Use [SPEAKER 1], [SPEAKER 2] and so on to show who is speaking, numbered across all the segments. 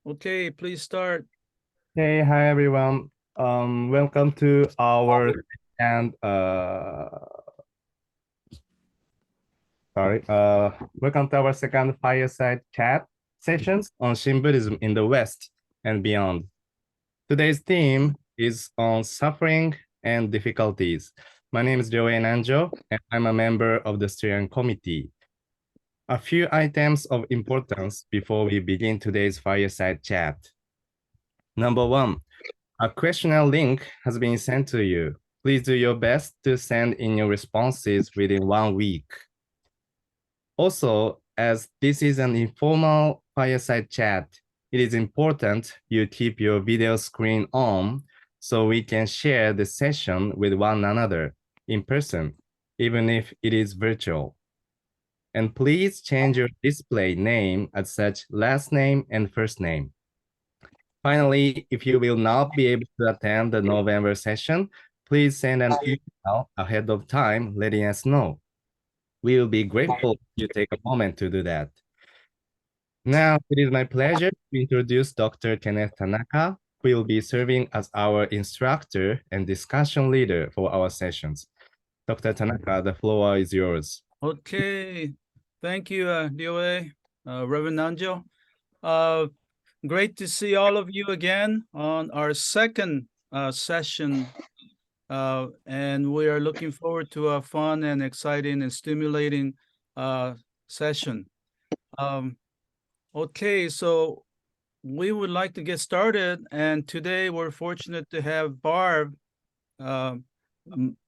[SPEAKER 1] Okay, please start.
[SPEAKER 2] Hey, hi everyone. Welcome to our and welcome to our second fireside chat sessions on Shin Buddhism in the West and beyond. Today's theme is on suffering and difficulties. My name is Joey Nanjo, and I'm a member of the steering committee. A few items of importance before we begin today's fireside chat. Number one, a questionnaire link has been sent to you. Please do your best to send in your responses within 1 week. Also, as this is an informal fireside chat, it is important you keep your video screen on so we can share the session with one another in person, even if it is virtual. And please change your display name as such last name and first name. Finally, if you will not be able to attend the November session, please send an email ahead of time letting us know. We will be grateful if you take a moment to do that. Now, it is my pleasure to introduce Dr. Kenneth Tanaka, who will be serving as our instructor and discussion leader for our sessions. Dr. Tanaka, the floor is yours.
[SPEAKER 1] Okay, thank you, DOA, Reverend Nanjo. Great to see all of you again on our second session, and we are looking forward to a fun and exciting and stimulating session. Okay, so we would like to get started, and today we're fortunate to have Barb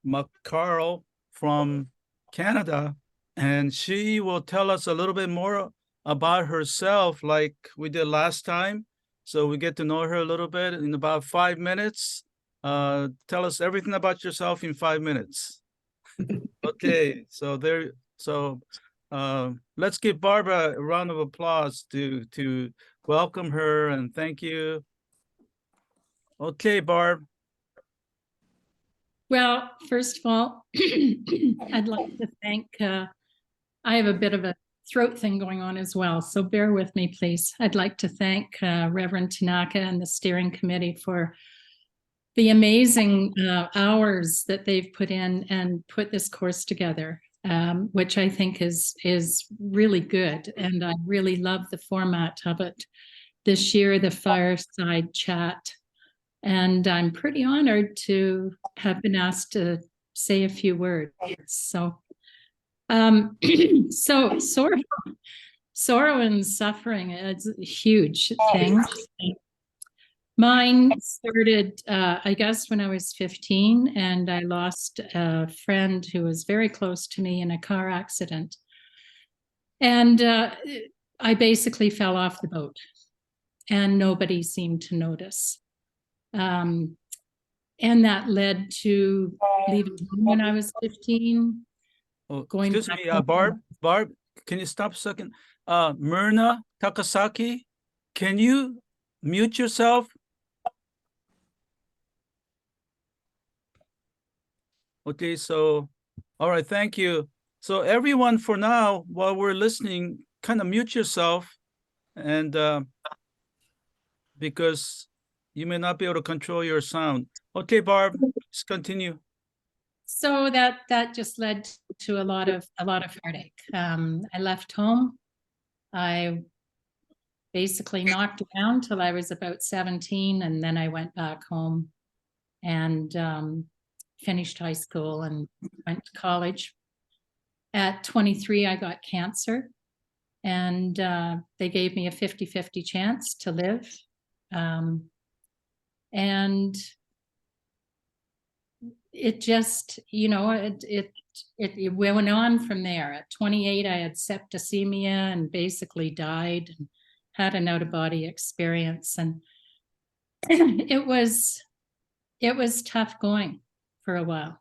[SPEAKER 1] MacCarl from Canada, and she will tell us a little bit more about herself like we did last time. So we get to know her a little bit in about 5 minutes. Tell us everything about yourself in 5 minutes. Okay, so let's give Barbara a round of applause to welcome her and thank you. Okay, Barb.
[SPEAKER 3] Well, first of all, I'd like to thank, I have a bit of a throat thing going on as well, so bear with me, please. I'd like to thank Reverend Tanaka and the steering committee for the amazing hours that they've put in and put this course together, which I think is really good. And I really love the format of it. This year, the Fireside Chat. And I'm pretty honored to have been asked to say a few words. So, so sorrow and suffering, it's a huge thing. Mine started, I guess, when I was 15, and I lost a friend who was very close to me in a car accident. And I basically fell off the boat, and nobody seemed to notice. And that led to leaving home when I was 15.
[SPEAKER 1] Going excuse me, Barb, can you stop a second? Myrna Takasaki, can you mute yourself? Okay, so, all right, thank you. So everyone for now, while we're listening, kind of mute yourself, and because you may not be able to control your sound. Okay, Barb, let's continue.
[SPEAKER 3] So that just led to a lot of heartache. I left home. I basically knocked around till I was about 17, and then I went back home and finished high school and went to college. At 23, I got cancer, and they gave me a 50-50 chance to live. And it just, you know, it went on from there. At 28, I had septicemia and basically died and had an out-of-body experience. And it was tough going for a while.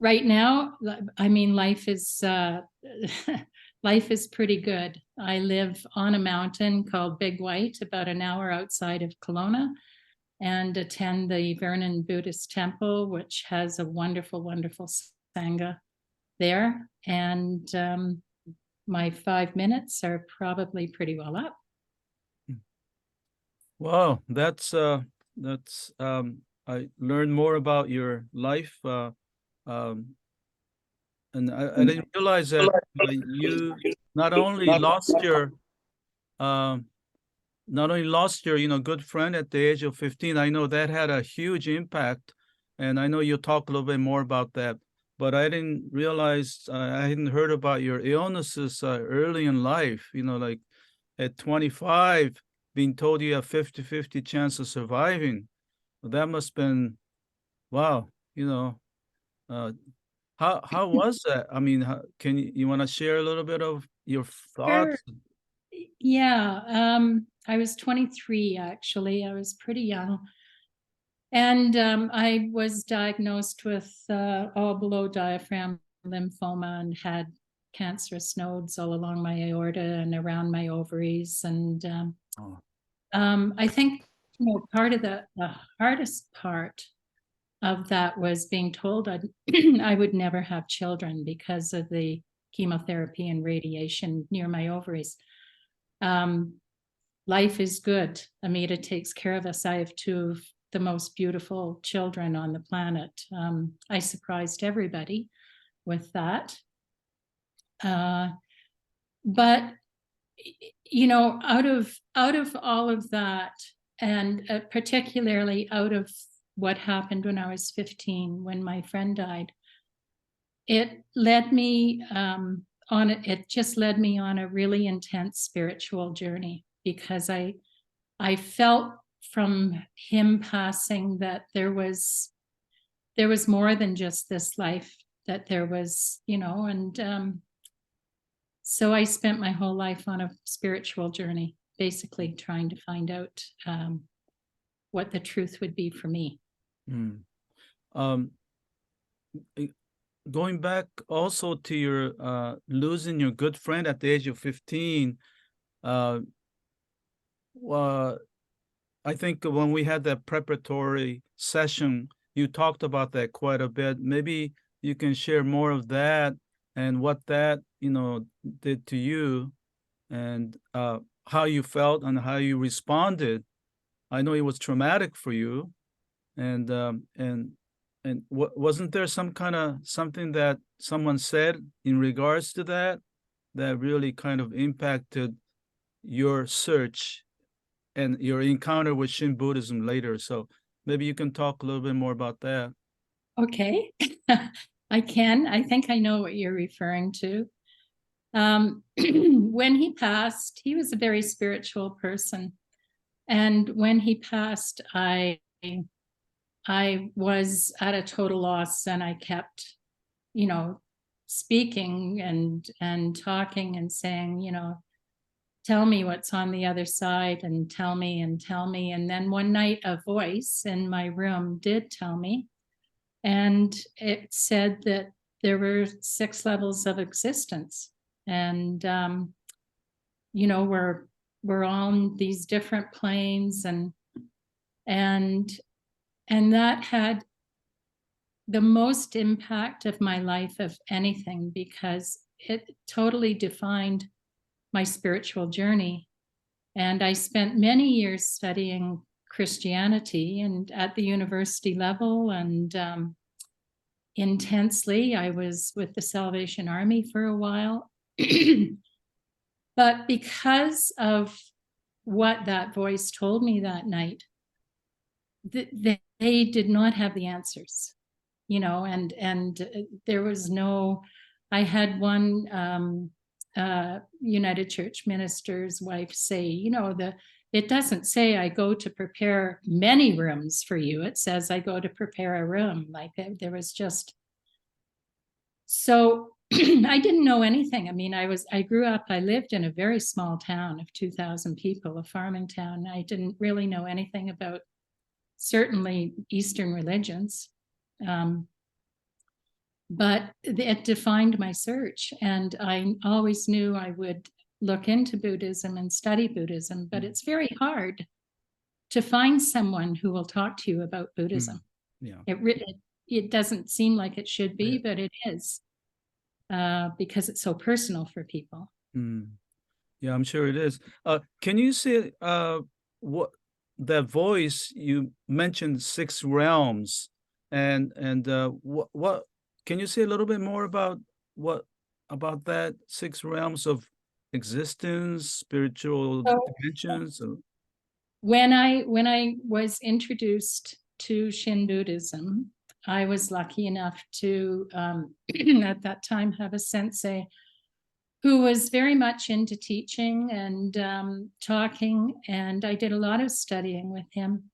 [SPEAKER 3] Right now, I mean, life is pretty good. I live on a mountain called Big White, about an hour outside of Kelowna, and attend the Vernon Buddhist Temple, which has a wonderful, wonderful Sangha there. And my 5 minutes are probably pretty well up.
[SPEAKER 1] Wow, that's I learned more about your life, um, and I didn't realize that you not only lost your um, not only lost your good friend at the age of 15. I know that had a huge impact, and I know you'll talk a little bit more about that. But I didn't realize I hadn't heard about your illnesses early in life. Like at 25, being told you have 50-50 chance of surviving. Well, that must have been wow. Uh, how was that? I mean, can you want to share a little bit of your
[SPEAKER 3] Sure.
[SPEAKER 1] thoughts?
[SPEAKER 3] Yeah, I was 23 actually. I was pretty young. And I was diagnosed with all below diaphragm lymphoma and had cancerous nodes all along my aorta and around my ovaries. And
[SPEAKER 1] Oh,
[SPEAKER 3] I think part of the hardest part of that was being told I would never have children because of the chemotherapy and radiation near my ovaries. Life is good. Amita takes care of us. I have two of the most beautiful children on the planet. I surprised everybody with that. But out of all of that, and particularly out of what happened when I was 15, when my friend died, it led me it just led me on a really intense spiritual journey, because I felt from him passing that there was more than just this life, that there was, and so I spent my whole life on a spiritual journey, basically trying to find out what the truth would be for me.
[SPEAKER 1] mm. Um, Going back also to your losing your good friend at the age of 15, uh, I think when we had that preparatory session, you talked about that quite a bit. Maybe you can share more of that and what that, did to you, and how you felt and how you responded. I know it was traumatic for you, and wasn't there some kind of something that someone said in regards to that that really kind of impacted your search and your encounter with Shin Buddhism later? So maybe you can talk a little bit more about that.
[SPEAKER 3] Okay. I can. I think I know what you're referring to. When he passed, he was a very spiritual person. And when he passed, I was at a total loss, and I kept, speaking and talking and saying, tell me what's on the other side, and tell me and tell me. And then one night a voice in my room did tell me, and it said that there were 6 levels of existence. And, we're on these different planes, and that had the most impact of my life of anything, because it totally defined my spiritual journey. And I spent many years studying Christianity, and at the university level, and intensely. I was with the Salvation Army for a while. But because of what that voice told me that night, they did not have the answers, and there was no. I had one United Church minister's wife say, it doesn't say I go to prepare many rooms for you. It says I go to prepare a room. Like there was just. So I didn't know anything. I mean, I grew up, I lived in a very small town of 2,000 people, a farming town. I didn't really know anything about certainly Eastern religions. But it defined my search, and I always knew I would look into Buddhism and study Buddhism, but it's very hard to find someone who will talk to you about Buddhism.
[SPEAKER 1] Yeah.
[SPEAKER 3] It doesn't seem like it should be, but it is, because it's so personal for people.
[SPEAKER 1] Yeah, I'm sure it is. Can you say what that voice, you mentioned 6 realms, and what can you say a little bit more about what about that 6 realms of existence, spiritual
[SPEAKER 3] So
[SPEAKER 1] dimensions?
[SPEAKER 3] when I was introduced to Shin Buddhism, I was lucky enough to at that time have a sensei who was very much into teaching and talking, and I did a lot of studying with him.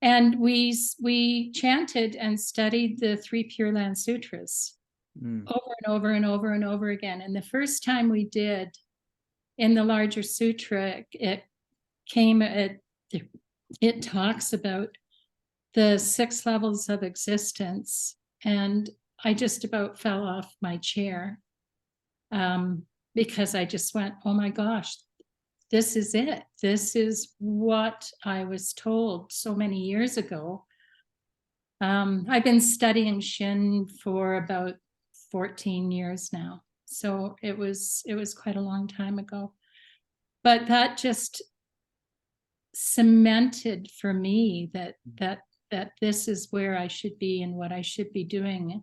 [SPEAKER 3] And we chanted and studied the 3 Pure Land Sutras over and over and over and over again. And the first time we did, in the larger sutra, it talks about the 6 levels of existence, and I just about fell off my chair because I just went, oh my gosh, this is it. This is what I was told so many years ago. I've been studying Shin for about 14 years now, so it was quite a long time ago. But that just cemented for me that this is where I should be and what I should be doing,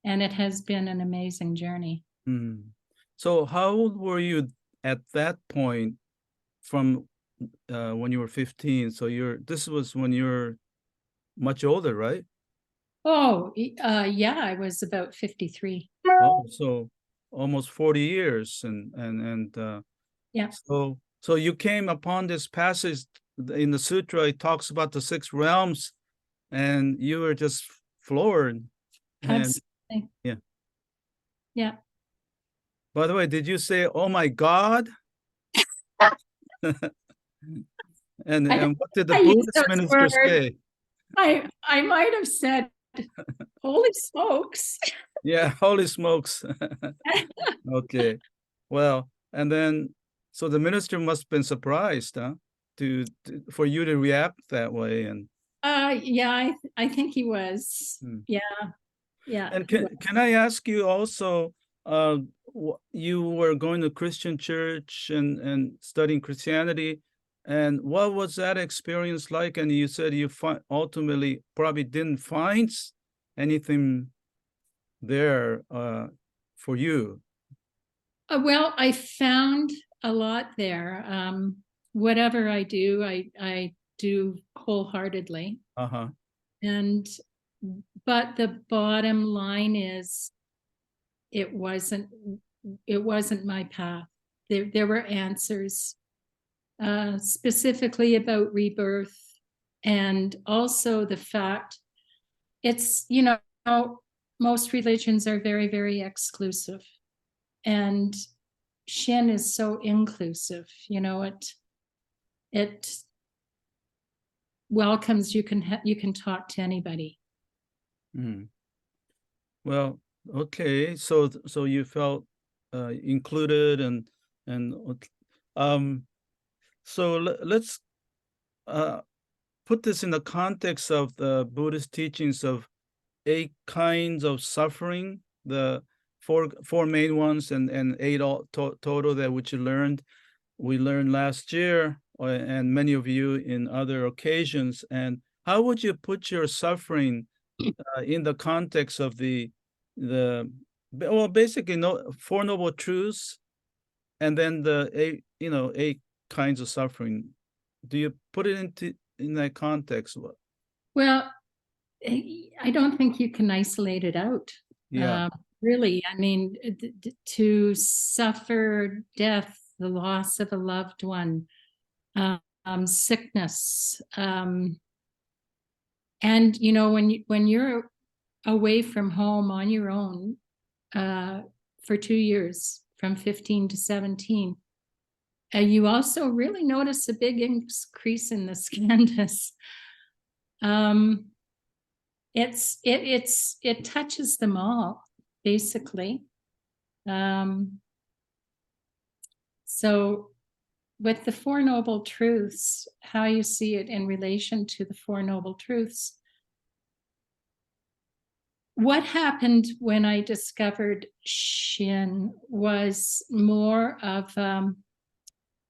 [SPEAKER 3] and it has been an amazing journey.
[SPEAKER 1] So how old were you at that point from when you were 15? So this was when you're much older, right?
[SPEAKER 3] Oh, yeah, I was about 53.
[SPEAKER 1] Oh, so almost 40 years, and
[SPEAKER 3] Yeah.
[SPEAKER 1] So you came upon this passage in the sutra. It talks about the 6 realms, and you were just floored. And
[SPEAKER 3] Absolutely.
[SPEAKER 1] yeah.
[SPEAKER 3] Yeah.
[SPEAKER 1] By the way, did you say, "Oh my God"? And what did the Buddhist minister say?
[SPEAKER 3] I might have said, "Holy smokes!"
[SPEAKER 1] Yeah, holy smokes. Okay, well, and then so the minister must have been surprised, huh? For you to react that way, and
[SPEAKER 3] Yeah, I think he was. Yeah.
[SPEAKER 1] And can I ask you also, you were going to Christian church and studying Christianity, and what was that experience like? And you said you ultimately probably didn't find anything there for you.
[SPEAKER 3] Well, I found a lot there. Whatever I do, I do wholeheartedly. But the bottom line is, it wasn't my path. There were answers, specifically about rebirth, and also the fact it's, most religions are very, very exclusive, and Shin is so inclusive. It welcomes, you can talk to anybody.
[SPEAKER 1] Well, okay, so you felt included, and so let's put this in the context of the Buddhist teachings of 8 kinds of suffering, the four main ones, and 8 total that we learned last year, and many of you in other occasions. And how would you put your suffering in the context of basically 4 noble truths, and then the 8 kinds of suffering? Do you put it in that context?
[SPEAKER 3] Well, I don't think you can isolate it out.
[SPEAKER 1] Yeah.
[SPEAKER 3] Really, I mean, to suffer death, the loss of a loved one, sickness, and when you're away from home on your own for 2 years, from 15 to 17, you also really notice a big increase in the skandhas. It touches them all, basically. So with the 4 noble truths, how you see it in relation to the 4 noble truths. What happened when I discovered Shin was more of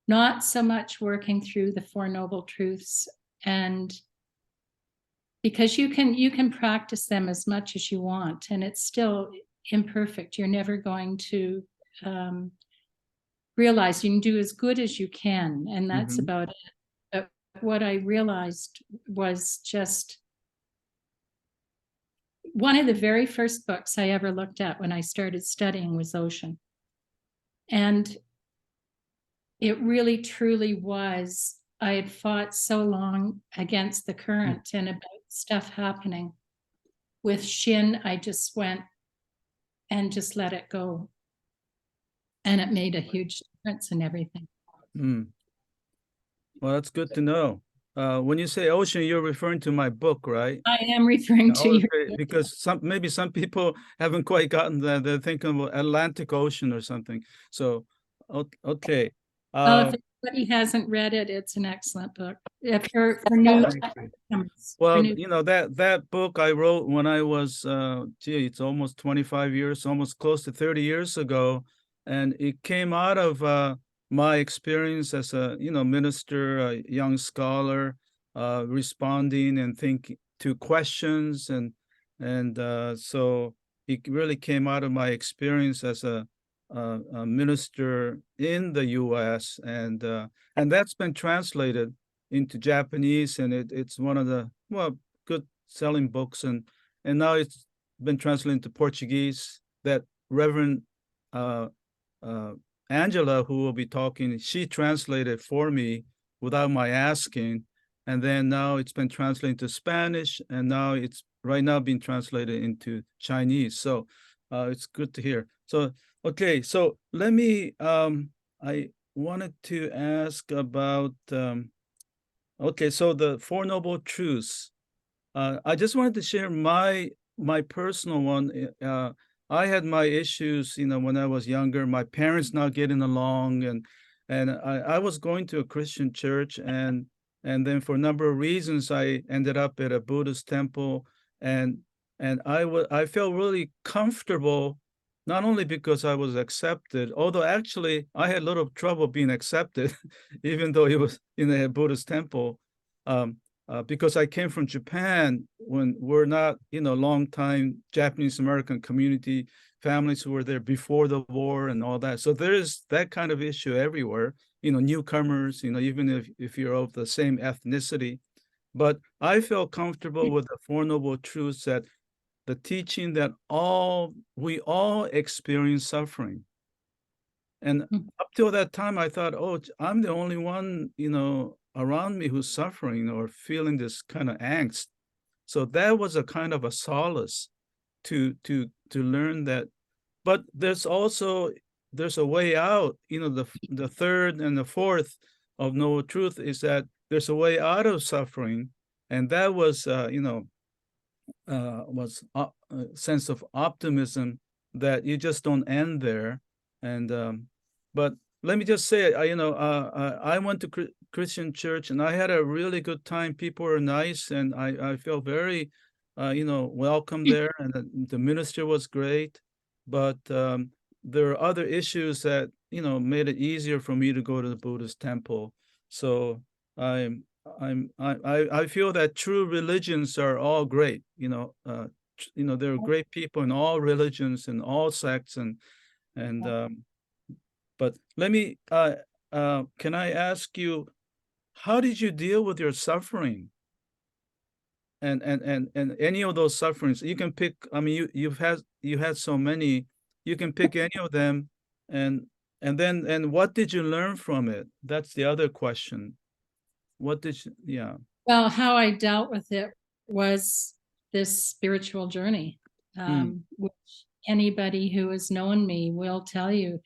[SPEAKER 3] not so much working through the Four Noble Truths, and because you can practice them as much as you want, and it's still imperfect. You're never going to realize you can do as good as you can, and that's about it. But what I realized was just one of the very first books I ever looked at when I started studying was Ocean. And it really, truly was. I had fought so long against the current and about stuff happening. With Shin, I just went and just let it go. And it made a huge difference in everything.
[SPEAKER 1] Well, that's good to know. When you say ocean, you're referring to my book, right?
[SPEAKER 3] I am referring to your book.
[SPEAKER 1] Because maybe some people haven't quite gotten that. They're thinking of Atlantic Ocean or something. So, okay.
[SPEAKER 3] Well, if anybody hasn't read it, it's an excellent book. If for new,
[SPEAKER 1] well, you know, that book I wrote when I was, it's almost 25 years, almost close to 30 years ago. And it came out of my experience as a, minister, a young scholar, responding and thinking to questions. And so it really came out of my experience as a minister in the U.S. and that's been translated into Japanese, and it's one of the good selling books, and now it's been translated into Portuguese. That Reverend Angela, who will be talking, she translated for me without my asking, and then now it's been translated into Spanish, and now it's right now being translated into Chinese. So it's good to hear. So okay, so let me, I wanted to ask about, okay, so the Four Noble Truths. I just wanted to share my personal one. I had my issues, when I was younger, my parents not getting along, and I was going to a Christian church, and then for a number of reasons, I ended up at a Buddhist temple, and I felt really comfortable, not only because I was accepted, although actually I had a little trouble being accepted, even though it was in a Buddhist temple, because I came from Japan when we're not, long-time Japanese American community, families who were there before the war and all that. So there is that kind of issue everywhere, newcomers, even if you're of the same ethnicity. But I felt comfortable with the Four Noble Truths, that the teaching that we all experience suffering. And up till that time, I thought, oh, I'm the only one, around me who's suffering or feeling this kind of angst. So that was a kind of a solace to learn that. But there's a way out. The third and the fourth of Noble Truth is that there's a way out of suffering, and that was was a sense of optimism that you just don't end there. And but let me just say, I went to Christian church, and I had a really good time. People were nice, and I felt very welcome there, and the minister was great. But there are other issues that made it easier for me to go to the Buddhist temple. So I feel that true religions are all great. There are great people in all religions and all sects, and but let me can I ask you, how did you deal with your suffering? And any of those sufferings you can pick. I mean, you had so many. You can pick any of them, and what did you learn from it? That's the other question. What did you, yeah.
[SPEAKER 3] Well, how I dealt with it was this spiritual journey, which anybody who has known me will tell you.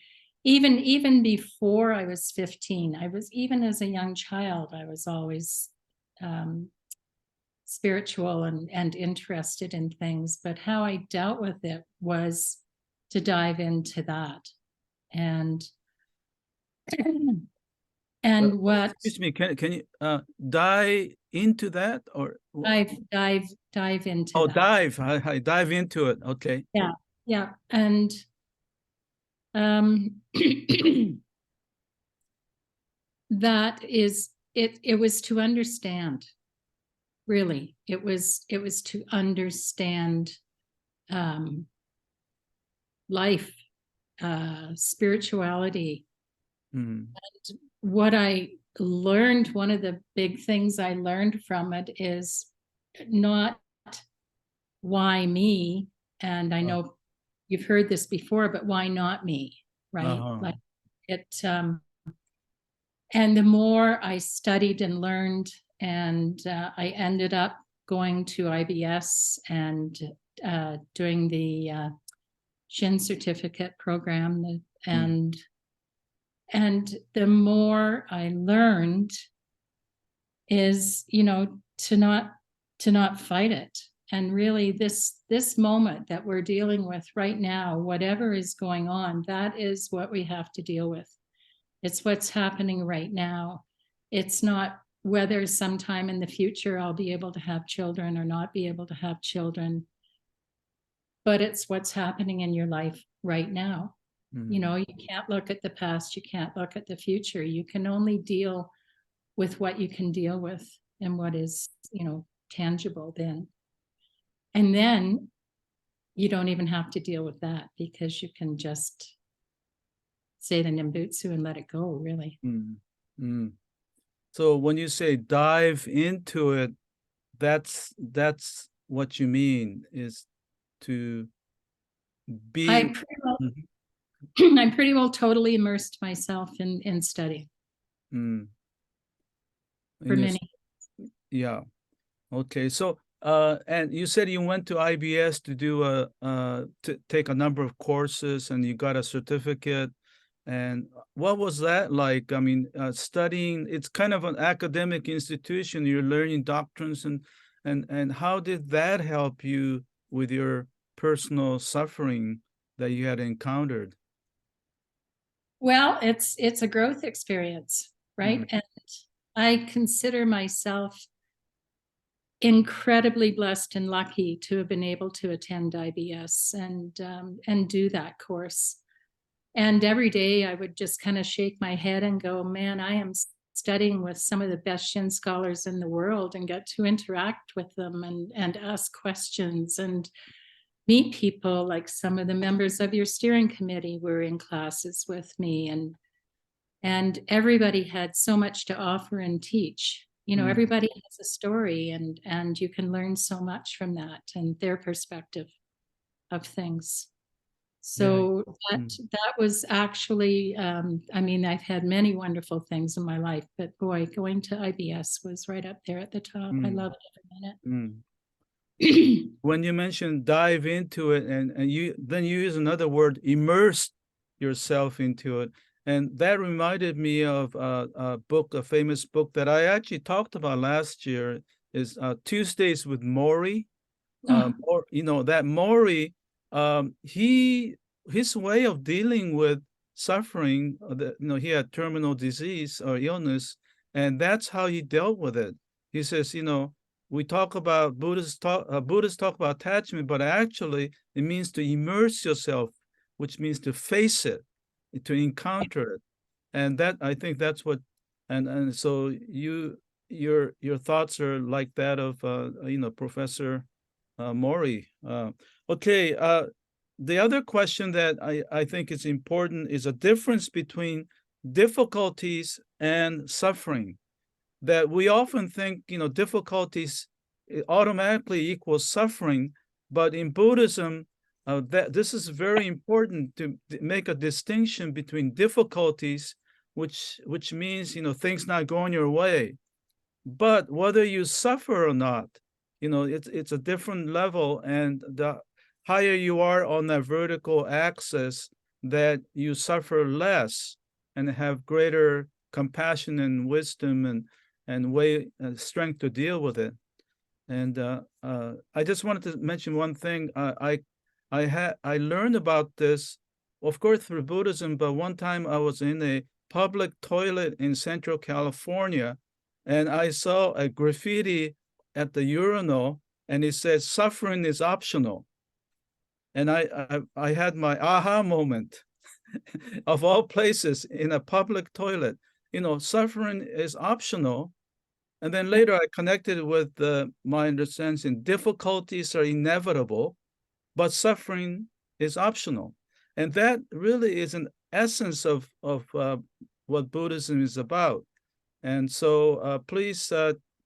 [SPEAKER 3] Even before I was 15, even as a young child, I was always spiritual and interested in things. But how I dealt with it was to dive into that. And what,
[SPEAKER 1] excuse me, can you dive into that, or
[SPEAKER 3] dive into that.
[SPEAKER 1] Dive. I dive into it. Okay.
[SPEAKER 3] Yeah. And that is it. It was to understand. Really, it was to understand life, spirituality.
[SPEAKER 1] Mm.
[SPEAKER 3] And what I learned, one of the big things I learned from it is not why me. And I know you've heard this before, but why not me? Right? Like it. And the more I studied and learned, and I ended up going to IBS and doing the Shin certificate program, and the more I learned is, to not fight it. And really this moment that we're dealing with right now, whatever is going on, that is what we have to deal with. It's what's happening right now. It's not whether sometime in the future I'll be able to have children or not be able to have children, but it's what's happening in your life right now.
[SPEAKER 1] Mm.
[SPEAKER 3] You can't look at the past, you can't look at the future. You can only deal with what you can deal with and what is, tangible then. And then you don't even have to deal with that, because you can just say the Nimbutsu and let it go, really.
[SPEAKER 1] Mm. Mm. So when you say dive into it, that's what you mean, is to be.
[SPEAKER 3] I pretty well totally immersed myself in study
[SPEAKER 1] Mm.
[SPEAKER 3] for many.
[SPEAKER 1] Yeah. Okay. So and you said you went to IBS to do to take a number of courses, and you got a certificate. And what was that like? I mean, studying, it's kind of an academic institution. You're learning doctrines, and how did that help you with your personal suffering that you had encountered?
[SPEAKER 3] Well, it's a growth experience, right?
[SPEAKER 1] Mhm.
[SPEAKER 3] And I consider myself incredibly blessed and lucky to have been able to attend IBS and do that course. And every day I would just kind of shake my head and go, man, I am studying with some of the best Shin scholars in the world, and get to interact with them and ask questions and meet people. Like some of the members of your steering committee were in classes with me, and everybody had so much to offer and teach.
[SPEAKER 1] Mm.
[SPEAKER 3] Everybody has a story, and you can learn so much from that and their perspective of things. So that was actually, I mean, I've had many wonderful things in my life, but boy, going to IBS was right up there at the top. I love it every minute.
[SPEAKER 1] When you mentioned dive into it, and you use another word, immerse yourself into it. And that reminded me of a book, a famous book that I actually talked about last year, is Tuesdays with Mori. Or that Mori, his way of dealing with suffering, he had terminal disease or illness, and that's how he dealt with it. He says, we talk about Buddhists talk about attachment, but actually it means to immerse yourself, which means to face it, to encounter it. And that, I think that's what, and so your thoughts are like that of Professor Mori. Okay, the other question that I think is important is a difference between difficulties and suffering. That we often think, difficulties automatically equals suffering, but in Buddhism, that this is very important to make a distinction between difficulties, which means things not going your way, but whether you suffer or not, it's a different level, and the higher you are on that vertical axis, that you suffer less and have greater compassion and wisdom and strength to deal with it. And I just wanted to mention one thing. I learned about this, of course, through Buddhism, but one time I was in a public toilet in Central California, and I saw a graffiti at the urinal, and it says, "Suffering is optional." And I had my aha moment of all places, in a public toilet. suffering is optional. And then later I connected with my understanding, difficulties are inevitable, but suffering is optional. And that really is an essence of what Buddhism is about. And so please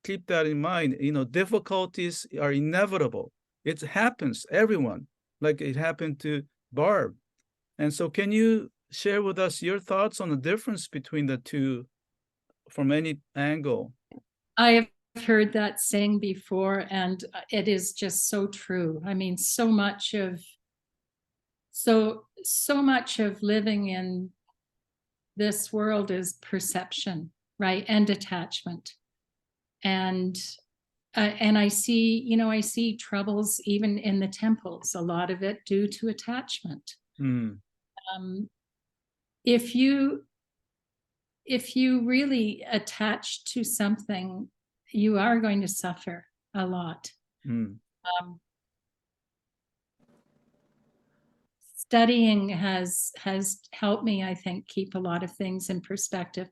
[SPEAKER 1] keep that in mind. Difficulties are inevitable. It happens, everyone, like it happened to Barb. And so can you share with us your thoughts on the difference between the two from any angle?
[SPEAKER 3] I have heard that saying before, and it is just so true. I mean, so much of living in this world is perception, right? And attachment. And I see troubles even in the temples, a lot of it due to attachment. If you really attach to something, you are going to suffer a lot. Studying has helped me, I think, keep a lot of things in perspective.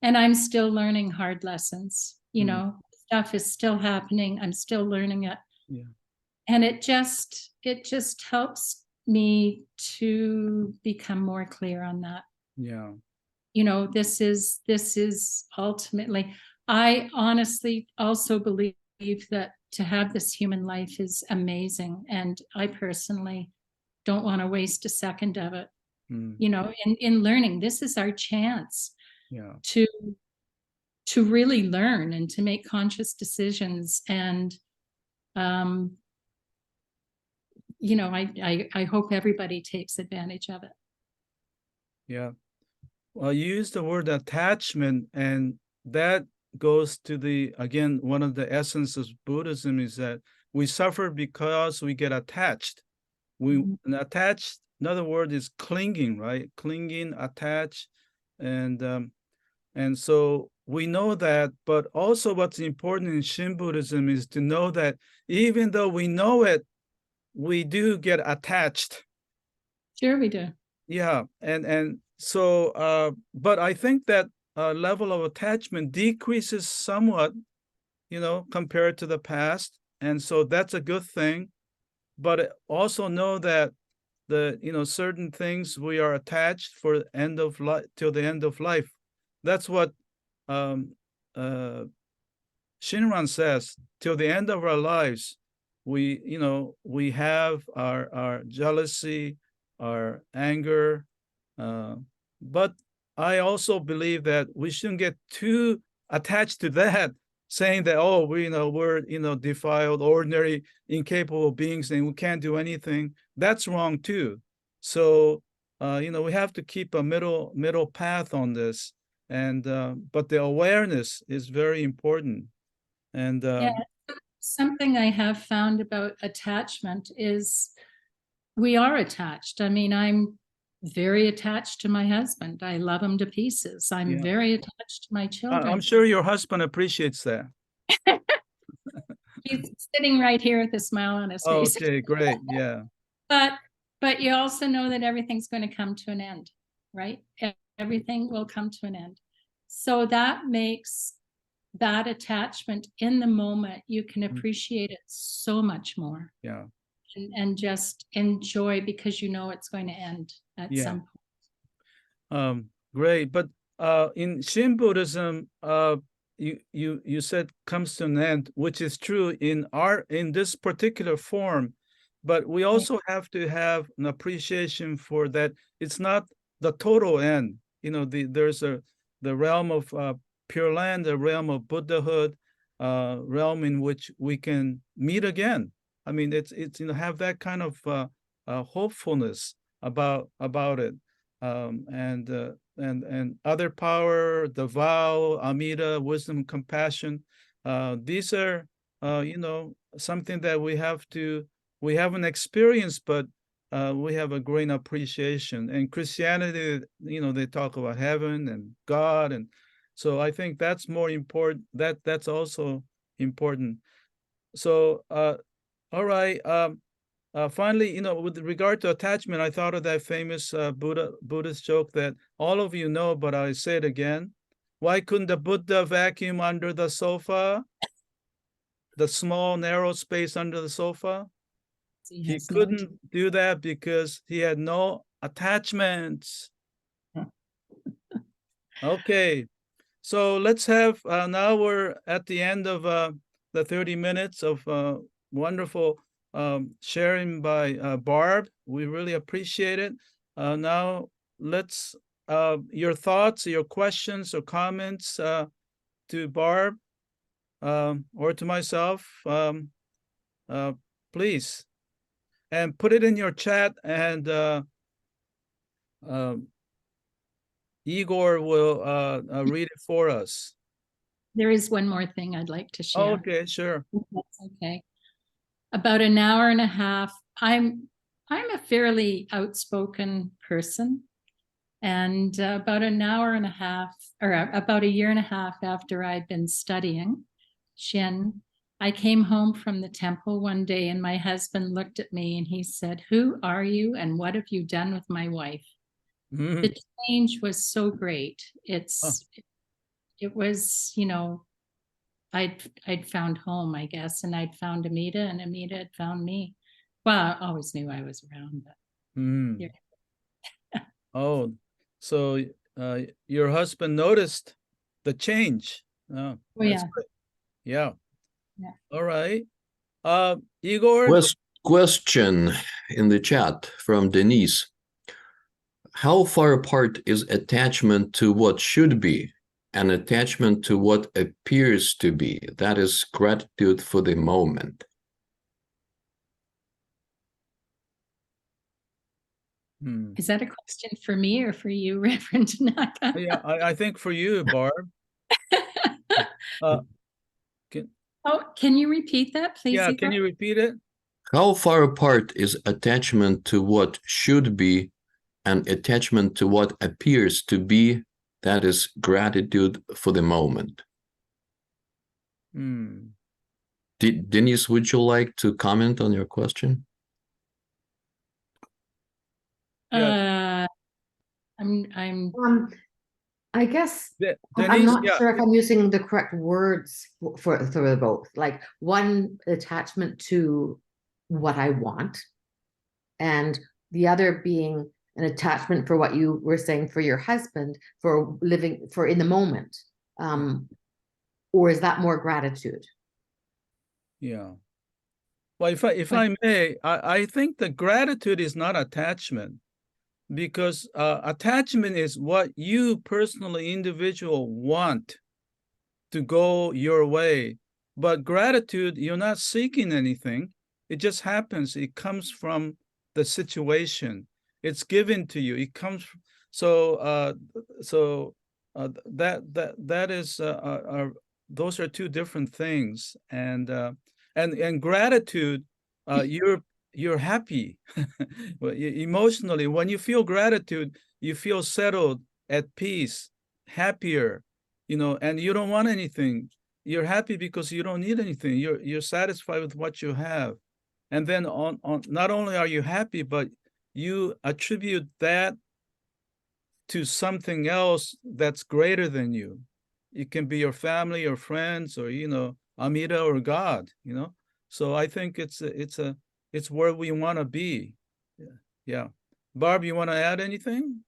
[SPEAKER 3] And I'm still learning hard lessons. Stuff is still happening. I'm still learning it.
[SPEAKER 1] Yeah.
[SPEAKER 3] And it just helps me to become more clear on that.
[SPEAKER 1] Yeah.
[SPEAKER 3] This is ultimately, I honestly also believe that to have this human life is amazing. And I personally don't want to waste a second of it. In learning, this is our chance to really learn and to make conscious decisions. And I hope everybody takes advantage of it.
[SPEAKER 1] Yeah. Well, you used the word attachment, and that goes to again, one of the essences of Buddhism is that we suffer because we get attached. Attached, another word is clinging, right? Clinging, attached. And so we know that, but also what's important in Shin Buddhism is to know that even though we know it, we do get attached.
[SPEAKER 3] Sure we do.
[SPEAKER 1] Yeah, and so, but I think that level of attachment decreases somewhat, compared to the past. And so that's a good thing. But also know that certain things we are attached for the end of life till the end of life. That's what Shinran says. Till the end of our lives, we have our jealousy, our anger, but I also believe that we shouldn't get too attached to that, saying that, oh, we're defiled, ordinary, incapable beings, and we can't do anything. That's wrong too. So we have to keep a middle path on this, and but the awareness is very important. And
[SPEAKER 3] something I have found about attachment is we are attached. I mean, I'm very attached to my husband. I love him to pieces. I'm very attached to my children.
[SPEAKER 1] I'm sure your husband appreciates that.
[SPEAKER 3] He's sitting right here with a smile on his face.
[SPEAKER 1] Okay, great. Yeah.
[SPEAKER 3] But you also know that everything's going to come to an end, right? Everything will come to an end. So that makes that attachment in the moment, you can appreciate it so much more.
[SPEAKER 1] Yeah.
[SPEAKER 3] And just enjoy, because it's going to end at some
[SPEAKER 1] point. Great. But in Shin Buddhism, you said comes to an end, which is true in this particular form, but we also have to have an appreciation for that. It's not the total end. There's the realm of Pure Land, the realm of Buddhahood, realm in which we can meet again. I mean, it's have that kind of hopefulness about it, and other power, the vow, Amida, wisdom, compassion. These are something that we haven't experienced, but we have a great appreciation. And Christianity, they talk about heaven and God, and so I think that's more important. That's also important. So all right. Finally, with regard to attachment, I thought of that famous Buddhist joke that all of you know, but I say it again. Why couldn't the Buddha vacuum under the sofa? The small, narrow space under the sofa? He
[SPEAKER 3] has no-
[SPEAKER 1] couldn't do that because he had no attachments. Okay, so let's have, now we're at the end of the 30 minutes of wonderful sharing by Barb. We really appreciate it. Now let's, your thoughts, your questions or comments to Barb or to myself, please. And put it in your chat, and Igor will read it for us.
[SPEAKER 3] There is one more thing I'd like to share.
[SPEAKER 1] Oh, okay, sure.
[SPEAKER 3] That's okay. About an hour and a half. I'm a fairly outspoken person, and about an hour and a half, or about a year and a half after I'd been studying Shin, I came home from the temple one day, and my husband looked at me and he said, "Who are you and what have you done with my wife?"
[SPEAKER 1] Mhm.
[SPEAKER 3] The change was so great. It was, I'd found home, I guess, and I'd found Amita, and Amita had found me. Well, I always knew I was around, but
[SPEAKER 1] Mm.
[SPEAKER 3] Yeah.
[SPEAKER 1] Oh, so your husband noticed the change. Oh, that's
[SPEAKER 3] yeah.
[SPEAKER 1] great. Yeah.
[SPEAKER 3] Yeah.
[SPEAKER 1] All right. Igor.
[SPEAKER 4] Question in the chat from Denise. How far apart is attachment to what should be and attachment to what appears to be? That is gratitude for the moment.
[SPEAKER 3] Is that a question for me or for you, Reverend Tanaka?
[SPEAKER 1] Yeah, I think for you, Barb.
[SPEAKER 3] Can you repeat that, please?
[SPEAKER 1] Yeah,
[SPEAKER 3] Igor?
[SPEAKER 1] can you repeat it?
[SPEAKER 4] How far apart is attachment to what should be and attachment to what appears to be? That is gratitude for the moment. Denise, would you like to comment on your question?
[SPEAKER 3] I'm
[SPEAKER 5] I guess
[SPEAKER 1] Denise,
[SPEAKER 5] I'm not
[SPEAKER 1] yeah.
[SPEAKER 5] sure if I'm using the correct words for both. Like one attachment to what I want, and the other being an attachment for what you were saying for your husband, for living for in the moment. Or is that more gratitude?
[SPEAKER 1] Yeah. Well, if I may, I think the gratitude is not attachment, because attachment is what you personally, individual, want to go your way. But gratitude, you're not seeking anything. It just happens. It comes from the situation. It's given to you. It comes. So that is those are two different things. And gratitude, you're happy. Well, emotionally, when you feel gratitude, you feel settled, at peace, happier, and you don't want anything. You're happy because you don't need anything. You're satisfied with what you have. And then on not only are you happy, but you attribute that to something else that's greater than you. It can be your family or friends, or Amida or God, So I think it's where we want to be. Yeah. Barb, you want to add anything?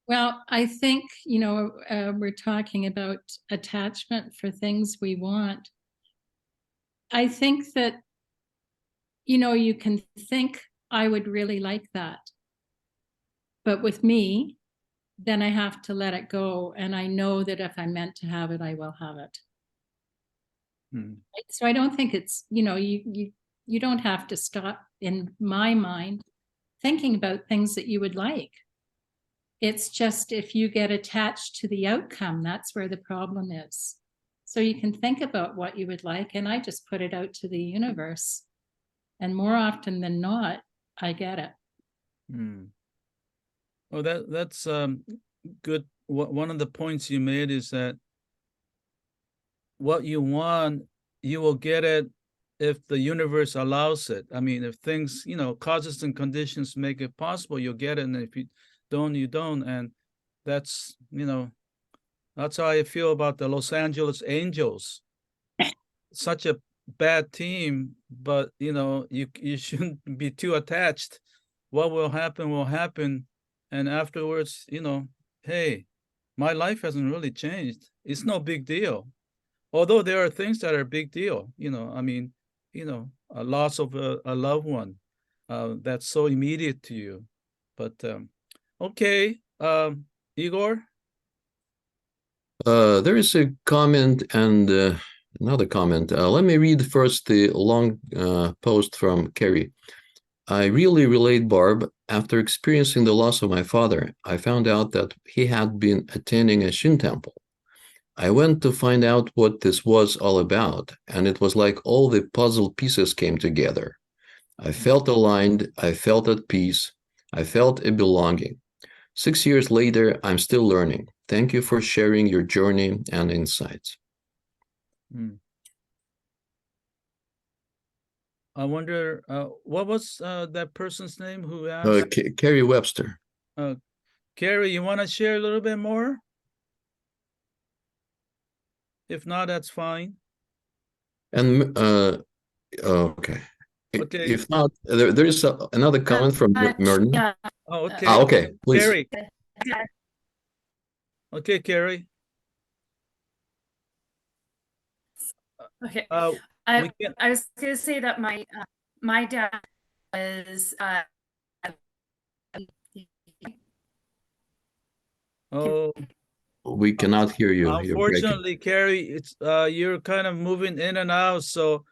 [SPEAKER 3] Well, I think, we're talking about attachment for things we want. I think that, you can think, I would really like that. But with me, then I have to let it go. And I know that if I'm meant to have it, I will have it. So I don't think it's, you don't have to stop, in my mind, thinking about things that you would like. It's just if you get attached to the outcome, that's where the problem is. So you can think about what you would like, and I just put it out to the universe. And more often than not, I get it.
[SPEAKER 1] Oh, that's good. One of the points you made is that what you want, you will get it if the universe allows it. I mean, if things, causes and conditions make it possible, you'll get it. And if you don't, you don't. And that's, That's how I feel about the Los Angeles Angels. Such a bad team, but you know, you shouldn't be too attached. What will happen, and afterwards, you know, hey, my life hasn't really changed. It's no big deal. Although there are things that are big deal, you know, I mean, you know, a loss of a loved one, that's so immediate to you. But okay, Igor.
[SPEAKER 4] There is a comment and another comment. Let me read first the long post from Kerry. I really relate, Barb. After experiencing the loss of my father, I found out that he had been attending a Shin temple. I went to find out what this was all about, and it was like all the puzzle pieces came together. I felt aligned, I felt at peace, I felt a belonging. 6 years later, I'm still learning. Thank you for sharing your journey and insights.
[SPEAKER 1] I wonder, what was that person's name who asked?
[SPEAKER 4] Kerry Webster.
[SPEAKER 1] Carrie, you want to share a little bit more? If not, that's fine.
[SPEAKER 4] And okay.
[SPEAKER 1] Okay.
[SPEAKER 4] If not, there is another comment from Merton.
[SPEAKER 6] Yeah.
[SPEAKER 1] Oh, okay.
[SPEAKER 4] Okay, please.
[SPEAKER 1] Carrie. Okay, Carrie.
[SPEAKER 6] Okay.
[SPEAKER 1] We
[SPEAKER 6] I
[SPEAKER 1] can,
[SPEAKER 6] was going to say that my dad was
[SPEAKER 1] oh,
[SPEAKER 4] We cannot hear you. You're breaking.
[SPEAKER 1] unfortunately, Carrie, it's you're kind of moving in and out, so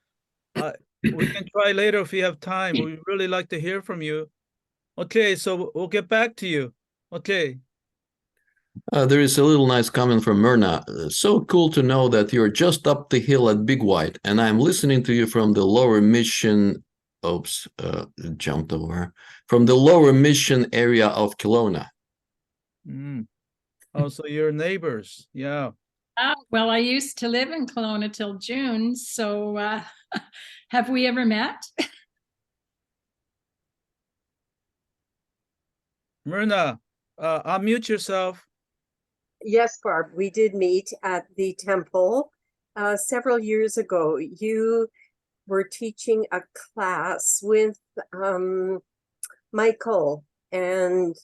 [SPEAKER 1] we can try later if you have time. We really like to hear from you. Okay, so we'll get back to you. Okay.
[SPEAKER 4] There is a little nice comment from Myrna. So cool to know that you're just up the hill at Big White, and I'm listening to you from the Lower Mission. Oops, jumped over. From the Lower Mission area of Kelowna.
[SPEAKER 1] Oh, so you're neighbors. Yeah.
[SPEAKER 3] Well, I used to live in Kelowna till June, so have we ever met?
[SPEAKER 1] Myrna, unmute yourself.
[SPEAKER 7] Yes, Barb, we did meet at the temple several years ago. You were teaching a class with Michael and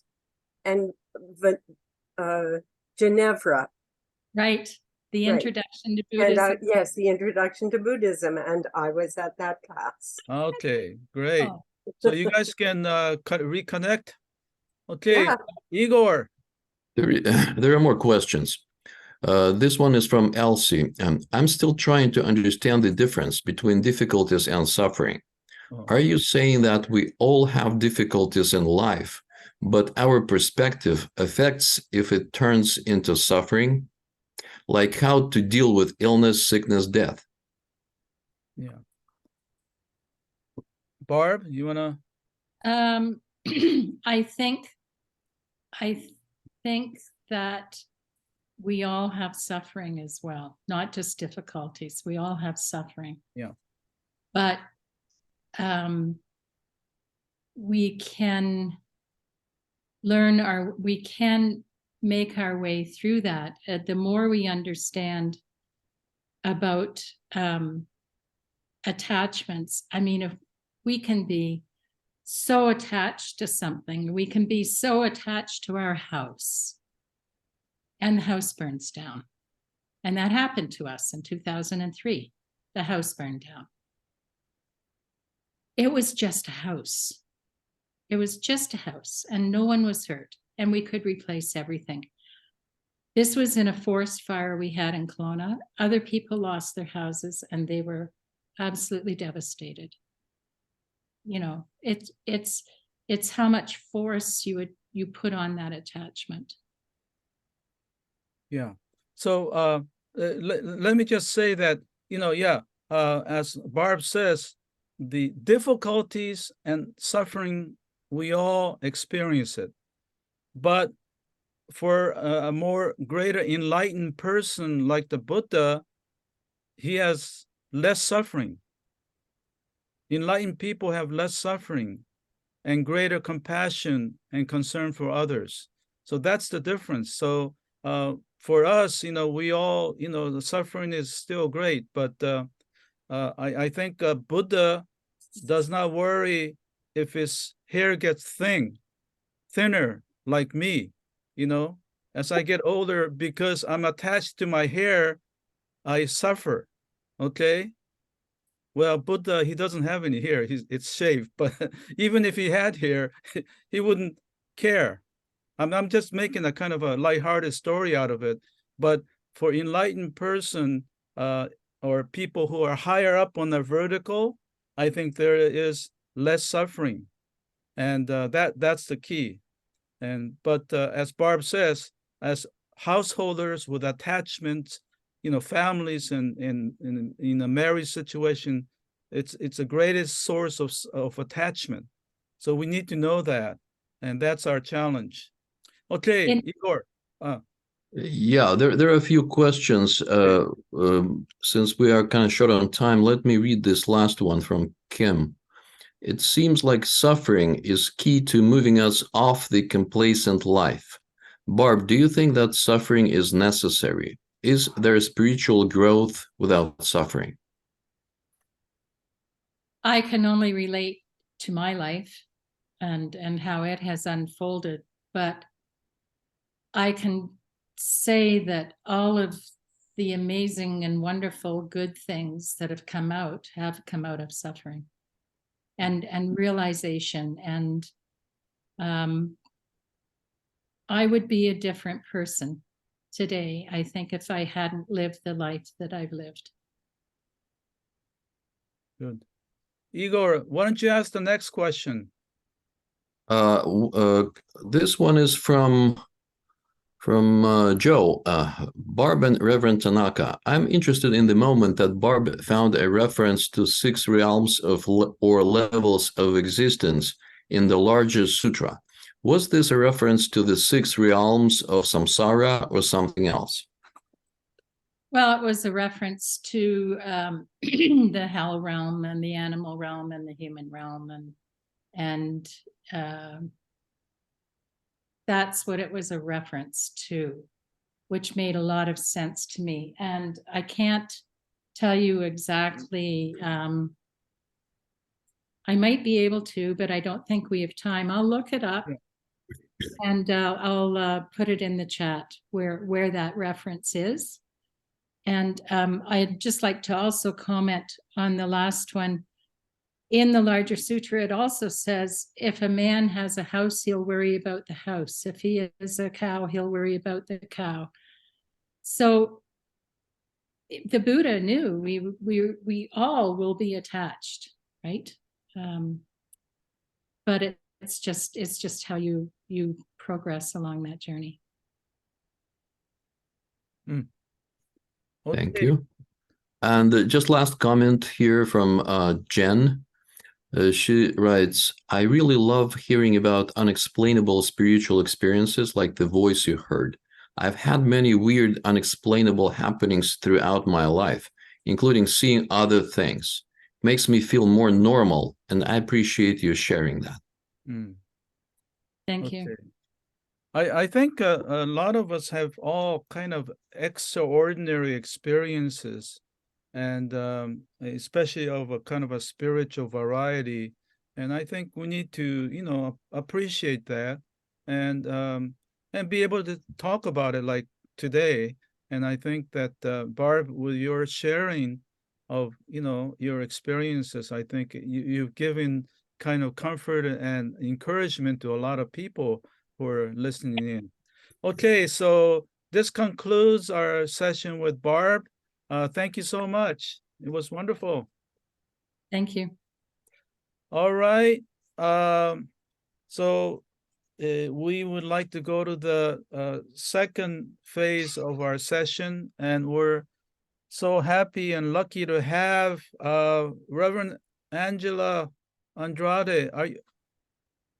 [SPEAKER 7] Ginevra.
[SPEAKER 3] Right. The
[SPEAKER 7] Right.
[SPEAKER 3] introduction to Buddhism.
[SPEAKER 7] And yes, the introduction to Buddhism, and I was at that class.
[SPEAKER 1] Okay, great.
[SPEAKER 3] Oh.
[SPEAKER 1] So you guys can reconnect. Okay,
[SPEAKER 7] Yeah.
[SPEAKER 1] Igor.
[SPEAKER 4] There are more questions. This one is from Elsie. I'm still trying to understand the difference between difficulties and suffering.
[SPEAKER 1] Oh.
[SPEAKER 4] Are you saying that we all have difficulties in life, but our perspective affects if it turns into suffering? Like how to deal with illness, sickness, death?
[SPEAKER 1] Yeah. Barb, you wanna?
[SPEAKER 3] I think that we all have suffering as well, not just difficulties. We all have suffering.
[SPEAKER 1] Yeah.
[SPEAKER 3] But we can we can make our way through that. The more we understand about attachments, I mean, if we can be so attached to something, we can be so attached to our house, and the house burns down. And that happened to us in 2003. The house burned down. It was just a house. It was just a house, and no one was hurt, and we could replace everything. This was in a forest fire we had in Kelowna. Other people lost their houses, and they were absolutely devastated. You know, it's how much force you put on that attachment.
[SPEAKER 1] Yeah. So let me just say that, you know, yeah, as Barb says, the difficulties and suffering, we all experience it. But for a more greater enlightened person like the Buddha, he has less suffering. Enlightened people have less suffering and greater compassion and concern for others. So that's the difference. So for us, we all, the suffering is still great, but I think Buddha does not worry if his hair gets thinner, like me, as I get older, because I'm attached to my hair, I suffer. Okay. Well, Buddha, he doesn't have any hair. It's shaved, but even if he had hair, he wouldn't care. I'm just making a kind of a lighthearted story out of it. But for enlightened person or people who are higher up on the vertical, I think there is less suffering, and that's the key. But as Barb says, as householders with attachments, families in a marriage situation, it's the greatest source of attachment. So we need to know that, and that's our challenge. Okay, Igor.
[SPEAKER 4] Yeah, there are a few questions. Since we are kind of short on time, let me read this last one from Kim. It seems like suffering is key to moving us off the complacent life. Barb, do you think that suffering is necessary? Is there spiritual growth without suffering?
[SPEAKER 3] I can only relate to my life and how it has unfolded, but I can say that all of the amazing and wonderful good things that have come out of suffering and realization. And I would be a different person today, I think, if I hadn't lived the life that I've lived.
[SPEAKER 1] Good. Igor, why don't you ask the next question?
[SPEAKER 4] This one is from Joe. Barb and Reverend Tanaka. I'm interested in the moment that Barb found a reference to 6 realms or levels of existence in the larger sutra. Was this a reference to the 6 realms of samsara or something else?
[SPEAKER 3] Well, it was a reference to the hell realm and the animal realm and the human realm, and that's what it was a reference to, which made a lot of sense to me. And I can't tell you exactly. I might be able to, but I don't think we have time. I'll look it up, and I'll put it in the chat where that reference is. And I'd just like to also comment on the last one. In the larger sutra, it also says, if a man has a house, he'll worry about the house. If he is a cow, he'll worry about the cow. So the Buddha knew we all will be attached, right? But it's just how you progress along that journey.
[SPEAKER 1] Okay.
[SPEAKER 4] Thank you. And just last comment here from Jen. She writes, I really love hearing about unexplainable spiritual experiences like the voice you heard. I've had many weird, unexplainable happenings throughout my life, including seeing other things. Makes me feel more normal, and I appreciate you sharing that.
[SPEAKER 3] Thank you.
[SPEAKER 1] I think a lot of us have all kind of extraordinary experiences, and especially of a kind of a spiritual variety. And I think we need to, appreciate that and be able to talk about it like today. And I think that Barb, with your sharing of, your experiences, I think you've given kind of comfort and encouragement to a lot of people who are listening in. Okay, so this concludes our session with Barb. Thank you so much. It was wonderful.
[SPEAKER 3] Thank you.
[SPEAKER 1] All right. So we would like to go to the second phase of our session, and we're so happy and lucky to have Reverend Angela Andrade. Are you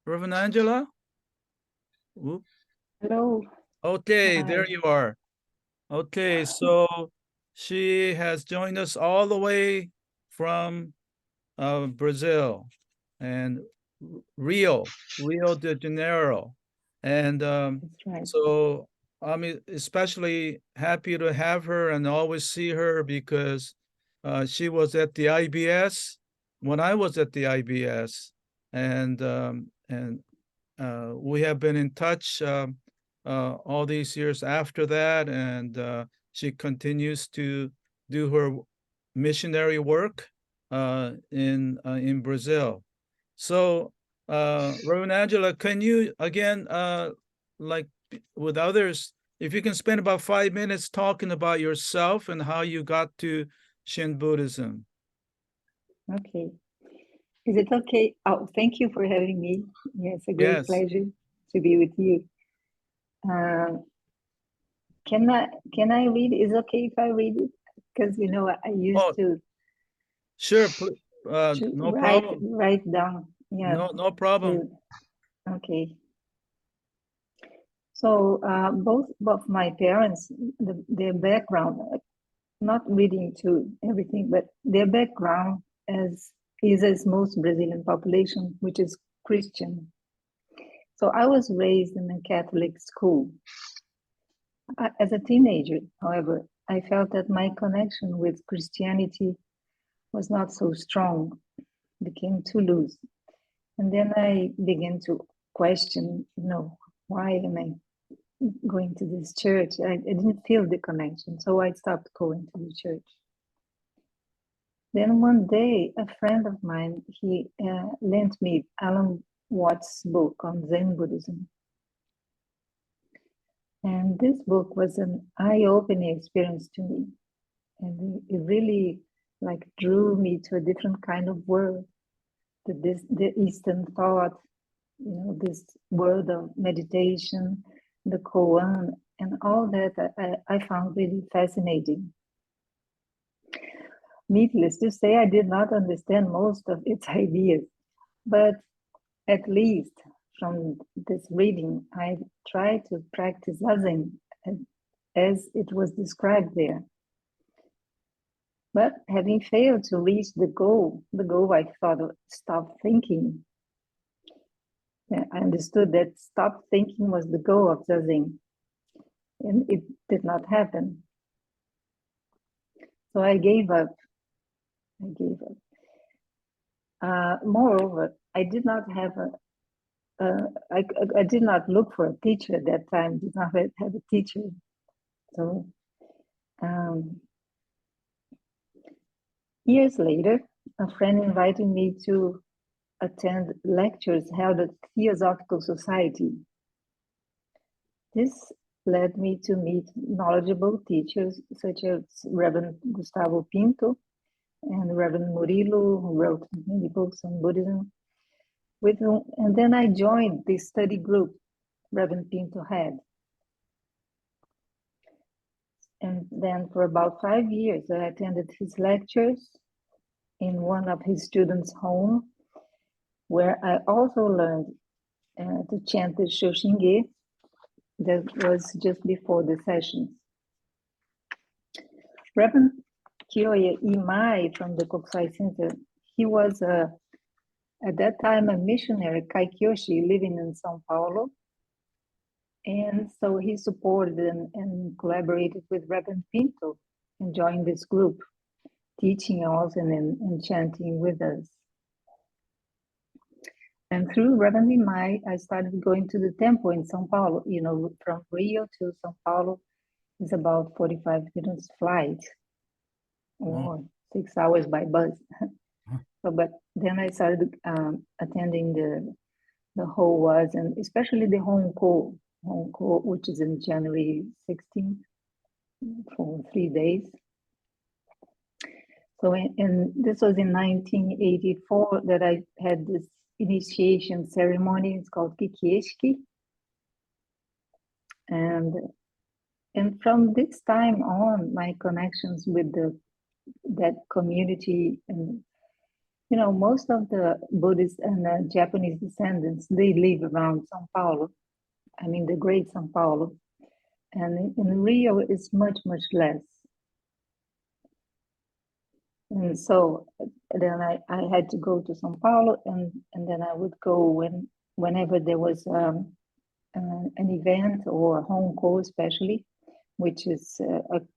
[SPEAKER 1] Reverend Angela? Whoop.
[SPEAKER 8] Hello.
[SPEAKER 1] Okay,
[SPEAKER 8] Hi.
[SPEAKER 1] there you are. Okay, so she has joined us all the way from Brazil and Rio de Janeiro. And
[SPEAKER 8] That's right.
[SPEAKER 1] so I'm especially happy to have her and always see her because she was at the IBS when I was at the IBS, and we have been in touch all these years after that, and she continues to do her missionary work in Brazil. So, Reverend Angela, can you again, like with others, if you can spend about 5 minutes talking about yourself and how you got to Shin Buddhism?
[SPEAKER 8] Okay. Is it okay? Oh, thank you for having me. Yes, a great
[SPEAKER 1] Yes.
[SPEAKER 8] pleasure to be with you. Can I read? Is it okay if I read it? Because you know I used
[SPEAKER 1] Oh,
[SPEAKER 8] to
[SPEAKER 1] sure. No problem.
[SPEAKER 8] write down. Yeah.
[SPEAKER 1] No problem.
[SPEAKER 8] Okay. So both of my parents, their background, not reading to everything, but their background is as most Brazilian population, which is Christian. So I was raised in a Catholic school. As a teenager, however, I felt that my connection with Christianity was not so strong, became too loose. And then I began to question, why am I going to this church? I didn't feel the connection, so I stopped going to the church. Then one day, a friend of mine, he lent me Alan Watts' book on Zen Buddhism. And this book was an eye-opening experience to me. And it really drew me to a different kind of world, the Eastern thought, this world of meditation, the koan, and all that I found really fascinating. Needless to say, I did not understand most of its ideas, but at least from this reading, I tried to practice Zazen as it was described there. But having failed to reach the goal I thought of stop thinking. I understood that stop thinking was the goal of Zazen, and it did not happen. So I gave up. Moreover, I did not have I did not look for a teacher at that time, did not have a teacher. So years later, a friend invited me to attend lectures held at Theosophical Society. This led me to meet knowledgeable teachers such as Reverend Gustavo Pinto and Reverend Murilo, who wrote many books on Buddhism. And then I joined the study group Reverend Pinto had. And then for about 5 years, I attended his lectures in one of his students' home, where I also learned to chant the Shoshinge. That was just before the sessions. Reverend Kyoya Imai from the Kokusai Center, he was at that time a missionary, Kaikyoshi, living in São Paulo. And so he supported and collaborated with Reverend Pinto and joined this group, teaching also and chanting with us. And through Reverend Imai, I started going to the temple in São Paulo. From Rio to São Paulo is about 45 minutes flight or 6 hours by bus. So, but then I started attending the Howas, and especially the Honko, which is in January 16th for 3 days. So, and this was in 1984 that I had this initiation ceremony. It's called Kikieshiki. And from this time on, my connections with that community, and most of the Buddhist and Japanese descendants, they live around São Paulo. I mean, the great São Paulo. And in Rio, it's much, much less. And so then I had to go to São Paulo, and then I would go whenever there was an event or a honko especially, which is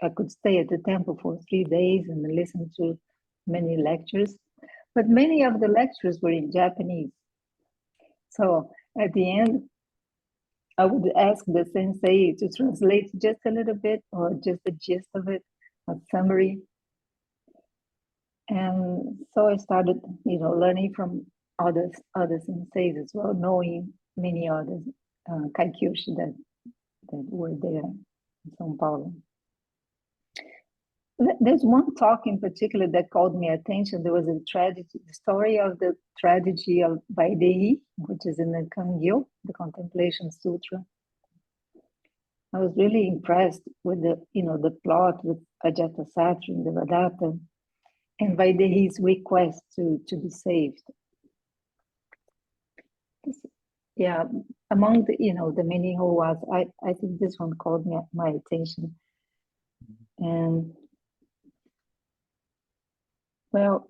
[SPEAKER 8] I could stay at the temple for 3 days and listen to many lectures, but many of the lectures were in Japanese. So at the end, I would ask the sensei to translate just a little bit or just the gist of it, a summary. And so I started, learning from other senseis as well, knowing many other kaikyoshi that were there in São Paulo. There's one talk in particular that called my attention. There was a tragedy, the story of the tragedy of Vaidehi, which is in the Kangyo, the Contemplation Sutra. I was really impressed with the plot with Ajatasattu and the Devadatta, and Vaidehi's request to be saved. Yeah, among the many hoas, I think this one called my attention. And well,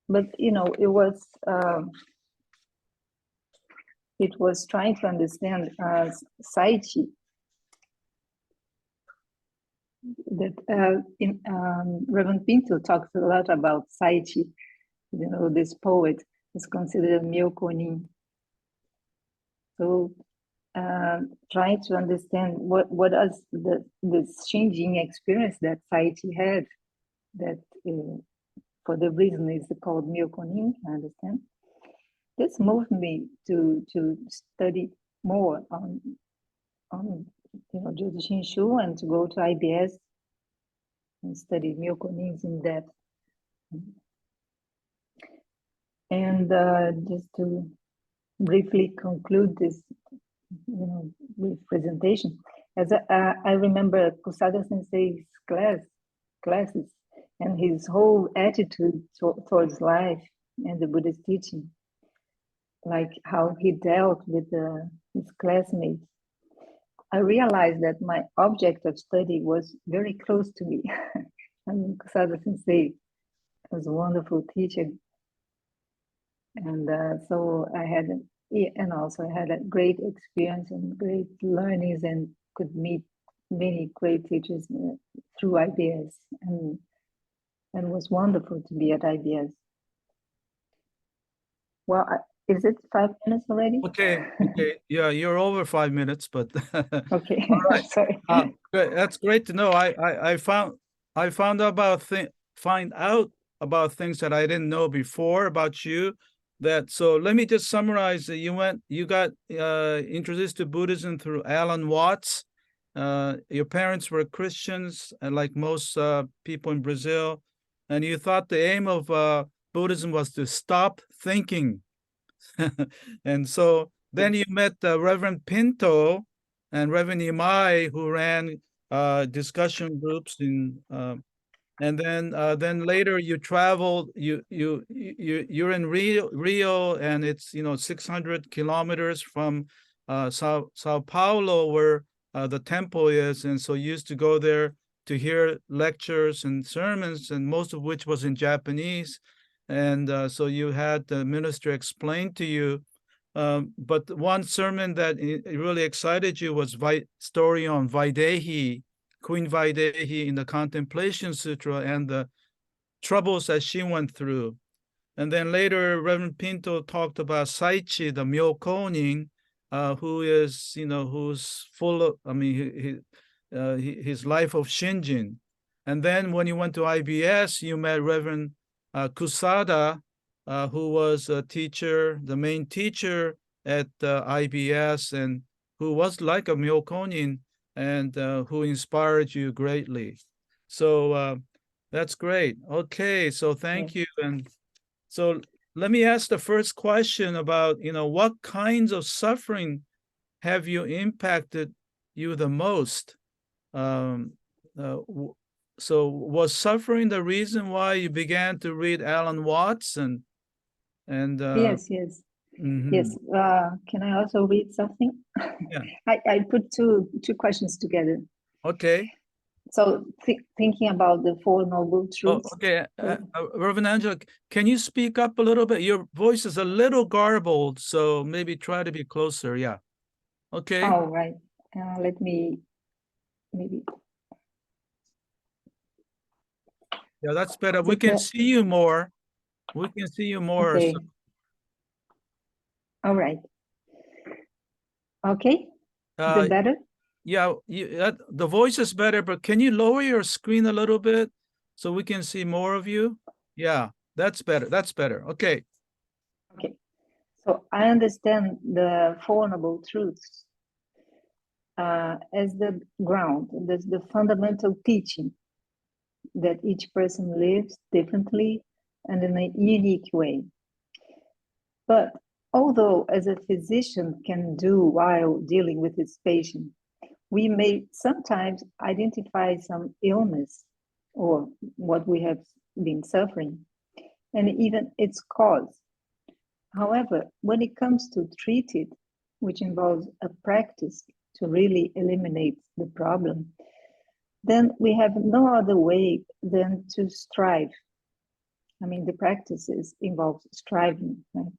[SPEAKER 8] but it was trying to understand Saichi. That Reverend Pinto talks a lot about Saichi. This poet is considered a Myokonin. So trying to understand what is this changing experience that Saichi had, that for the reason is called Myokonin, I understand. This moved me to study more on Jodo Shinshu and to go to IBS and study Myokonins in depth. And just to briefly conclude this brief presentation, as I remember Kusada Sensei's classes and his whole attitude towards life and the Buddhist teaching, like how he dealt with his classmates. I realized that my object of study was very close to me. I mean, Kusada Sensei was a wonderful teacher. And so I had a great experience and great learnings and could meet many great teachers through IBS. And it was wonderful to be at IBS. Well, is it 5 minutes already?
[SPEAKER 1] Okay. Yeah, you're over 5 minutes, but
[SPEAKER 8] okay.
[SPEAKER 1] All right.
[SPEAKER 8] Sorry.
[SPEAKER 1] Good. That's great to know. I found out about things that I didn't know before about you. So let me just summarize. You got introduced to Buddhism through Alan Watts. Your parents were Christians, like most people in Brazil, and you thought the aim of Buddhism was to stop thinking. And so then you met Reverend Pinto and Reverend Imai, who ran discussion groups and then later you traveled. You're in Rio, and it's 600 kilometers from Sao Paulo, where the temple is, and so you used to go there to hear lectures and sermons, and most of which was in Japanese. And so you had the minister explain to you. But one sermon that really excited you was story on Vaidehi, Queen Vaidehi in the Contemplation Sutra, and the troubles that she went through. And then later, Reverend Pinto talked about Saichi, the Myokonin, who is, who's full of, his life of Shinjin. And then when you went to IBS, you met Reverend Kusada, who was a teacher, the main teacher at IBS, and who was like a Myokonin, and who inspired you greatly. So that's great. Okay, so thank you. And so let me ask the first question about, what kinds of suffering have you impacted you the most? So was suffering the reason why you began to read Alan Watts and
[SPEAKER 8] Yes.
[SPEAKER 1] Mm-hmm.
[SPEAKER 8] Yes. Can I also read something?
[SPEAKER 1] Yeah.
[SPEAKER 8] I put two questions together.
[SPEAKER 1] Okay.
[SPEAKER 8] So thinking about the Four Noble Truths.
[SPEAKER 1] Okay. Reverend Angela, can you speak up a little bit? Your voice is a little garbled, so maybe try to be closer. Yeah. Okay.
[SPEAKER 8] All right. Let me maybe.
[SPEAKER 1] Yeah, that's better. We can see you more. We can see you more.
[SPEAKER 8] Okay.
[SPEAKER 1] So,
[SPEAKER 8] All right. Okay. Is it better?
[SPEAKER 1] yeah, the voice is better, but can you lower your screen a little bit so we can see more of you? Yeah, that's better. That's better. Okay.
[SPEAKER 8] Okay. So I understand the Four Noble Truths as the ground, that's the fundamental teaching that each person lives differently and in a unique way. But although as a physician can do while dealing with his patient, we may sometimes identify some illness or what we have been suffering and even its cause. However, when it comes to treat it, which involves a practice to really eliminate the problem, then we have no other way than to strive. I mean, the practices involves striving, right?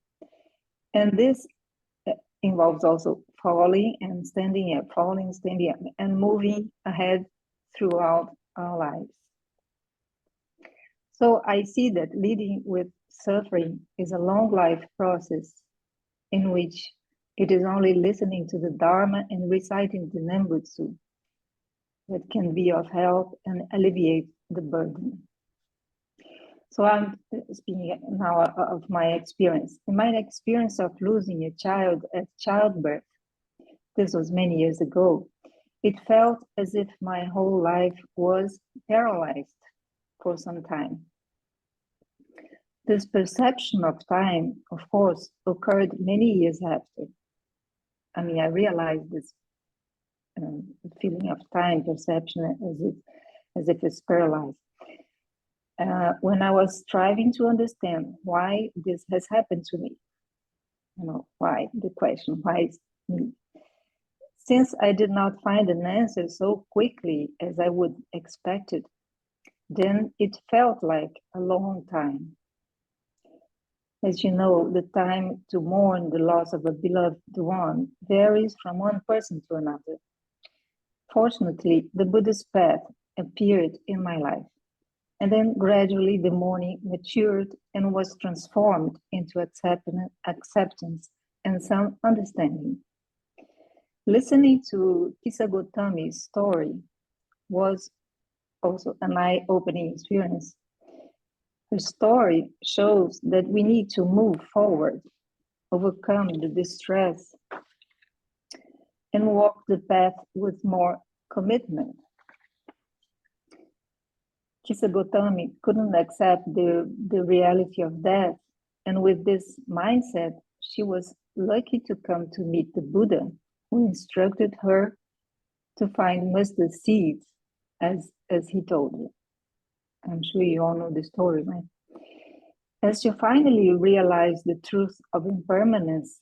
[SPEAKER 8] And this involves also falling and standing up, falling, standing up, and moving ahead throughout our lives. So I see that leading with suffering is a long life process in which it is only listening to the Dharma and reciting the Nembutsu that can be of help and alleviate the burden. So I'm speaking now of my experience. In my experience of losing a child at childbirth, this was many years ago, it felt as if my whole life was paralyzed for some time. This perception of time, of course, occurred many years after. I mean, I realized this feeling of time perception as if it's paralyzed. When I was striving to understand why this has happened to me, you know, why the question, why it's me? Since I did not find an answer so quickly as I would expected, then it felt like a long time. As you know, the time to mourn the loss of a beloved one varies from one person to another. Fortunately, the Buddhist path appeared in my life. And then gradually the mourning matured and was transformed into acceptance and some understanding. Listening to Kisagotami's story was also an eye-opening experience. Her story shows that we need to move forward, overcome the distress, and walk the path with more commitment. Kisagotami couldn't accept the reality of death, and with this mindset, she was lucky to come to meet the Buddha, who instructed her to find mustard seeds, as he told her. I'm sure you all know the story, right? As she finally realized the truth of impermanence,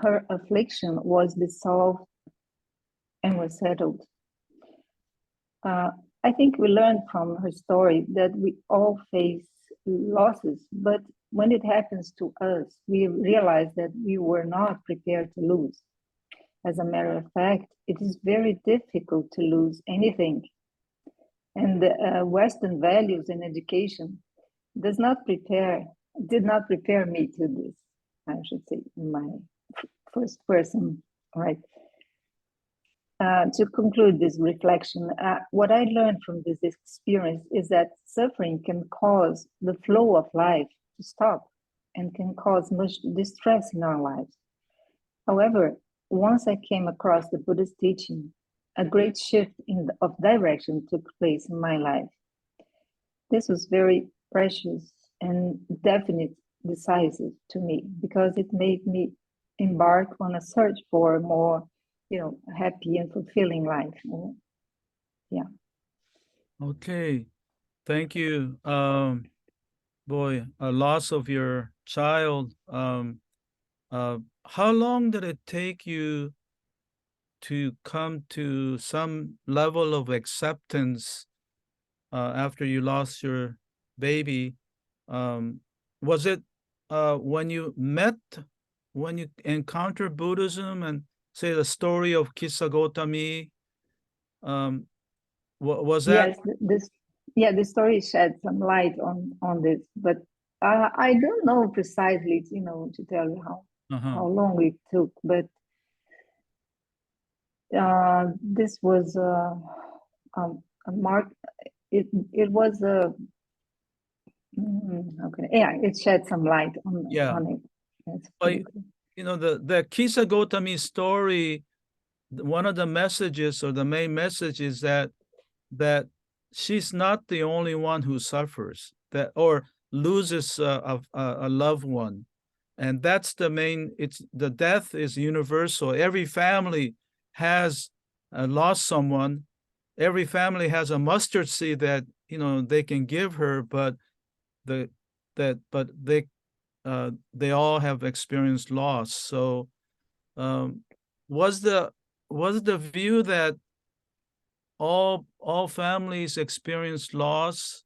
[SPEAKER 8] her affliction was dissolved and was settled. I think we learned from her story that we all face losses, but when it happens to us, we realize that we were not prepared to lose. As a matter of fact, it is very difficult to lose anything. And the Western values and education did not prepare me to this, I should say, in my first person, right? To conclude this reflection, what I learned from this experience is that suffering can cause the flow of life to stop and can cause much distress in our lives. However, once I came across the Buddhist teaching, a great shift of direction took place in my life. This was very precious and definite, decisive to me, because it made me embark on a search for a more, happy and fulfilling life. Yeah.
[SPEAKER 1] Okay. Thank you. Boy, a loss of your child. How long did it take you to come to some level of acceptance after you lost your baby? Was it when you met when you encounter Buddhism and say the story of Kisagotami, was that?
[SPEAKER 8] Yes, this story shed some light on this, but I don't know precisely, to tell you how long it took, but this was a mark. It was okay. Yeah, it shed some light on it. Yes,
[SPEAKER 1] the Kisagotami story, one of the messages or the main message is that she's not the only one who suffers or loses a loved one, and that's the main. The death is universal. Every family has lost someone. Every family has a mustard seed that they can give her, but they all have experienced loss. So was the view that all families experience loss?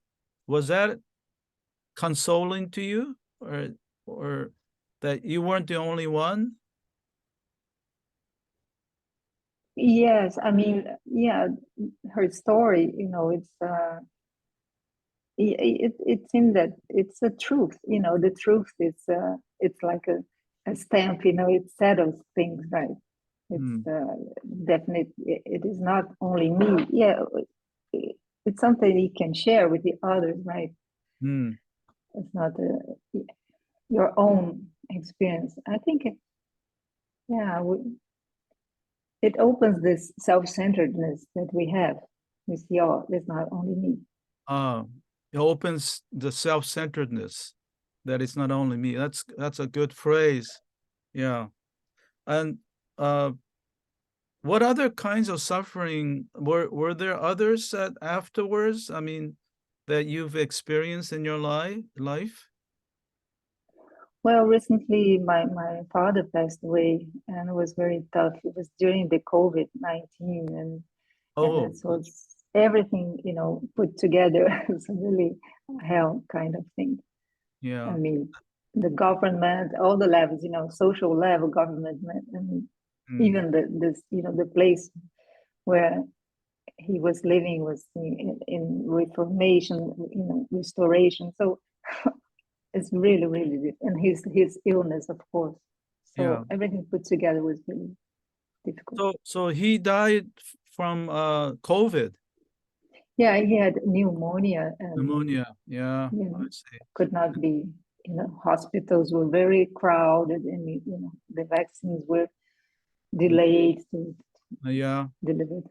[SPEAKER 1] Was that consoling to you, or that you weren't the only one?
[SPEAKER 8] Yes, I mean, yeah, her story, it's it seemed that it's a truth, the truth is it's like a stamp, it settles things, right? It's definitely, it is not only me. Yeah, it's something you can share with the others, right? It's not your own experience. I think it opens this self-centeredness that we have. We see, it's not only me.
[SPEAKER 1] It opens the self-centeredness that it's not only me. That's a good phrase. Yeah. And what other kinds of suffering were there others that afterwards, I mean, that you've experienced in your life?
[SPEAKER 8] Well, recently my father passed away, and it was very tough. It was during the COVID-19, and it was everything, put together. It's really hell kind of thing.
[SPEAKER 1] Yeah.
[SPEAKER 8] I mean, the government, all the levels, social level, government, and even the place where he was living was in reformation, restoration. So it's really, really different. And his illness, of course. So everything put together was really difficult.
[SPEAKER 1] So he died from COVID.
[SPEAKER 8] Yeah, he had pneumonia.
[SPEAKER 1] Pneumonia, yeah. I see.
[SPEAKER 8] Could not be, hospitals were very crowded, and the vaccines were delayed to delivered.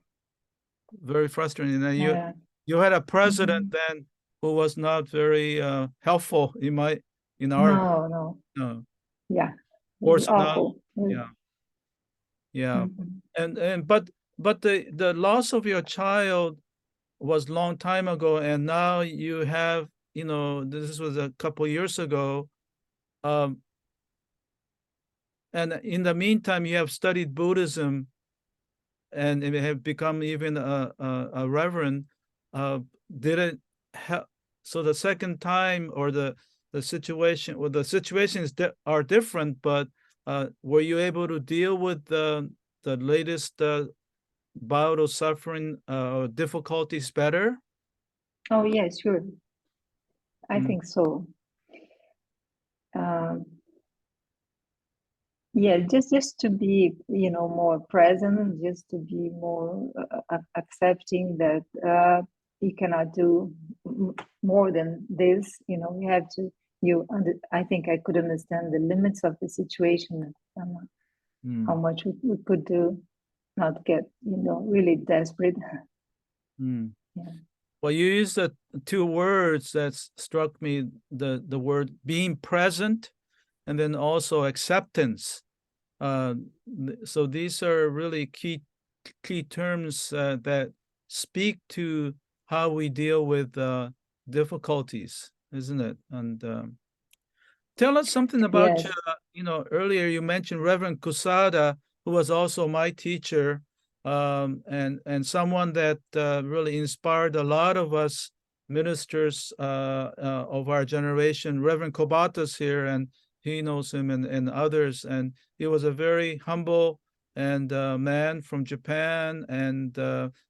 [SPEAKER 1] Very frustrating. And you had a president then who was not very helpful in our
[SPEAKER 8] no. Yeah.
[SPEAKER 1] Awful. Yeah. And but the loss of your child was long time ago, and now you have, this was a couple years ago. And in the meantime, you have studied Buddhism and have become even a reverend. Did it help? So the second time, or the situation, well, the situations are different, but were you able to deal with the latest bout of suffering or difficulties better?
[SPEAKER 8] Oh, yeah, sure. I think so. Yeah, just to be, more present, just to be more accepting that you cannot do more than this. You have to. I think I could understand the limits of the situation, how much we could do, not get, really desperate.
[SPEAKER 1] Yeah. Well, you used the two words that struck me: the word being present, and then also acceptance. So these are really key terms that speak to how we deal with difficulties, isn't it? And tell us something about, earlier you mentioned Reverend Kusada, who was also my teacher, and someone that really inspired a lot of us ministers of our generation. Reverend Kobata's here, and he knows him and others. And he was a very humble and man from Japan, and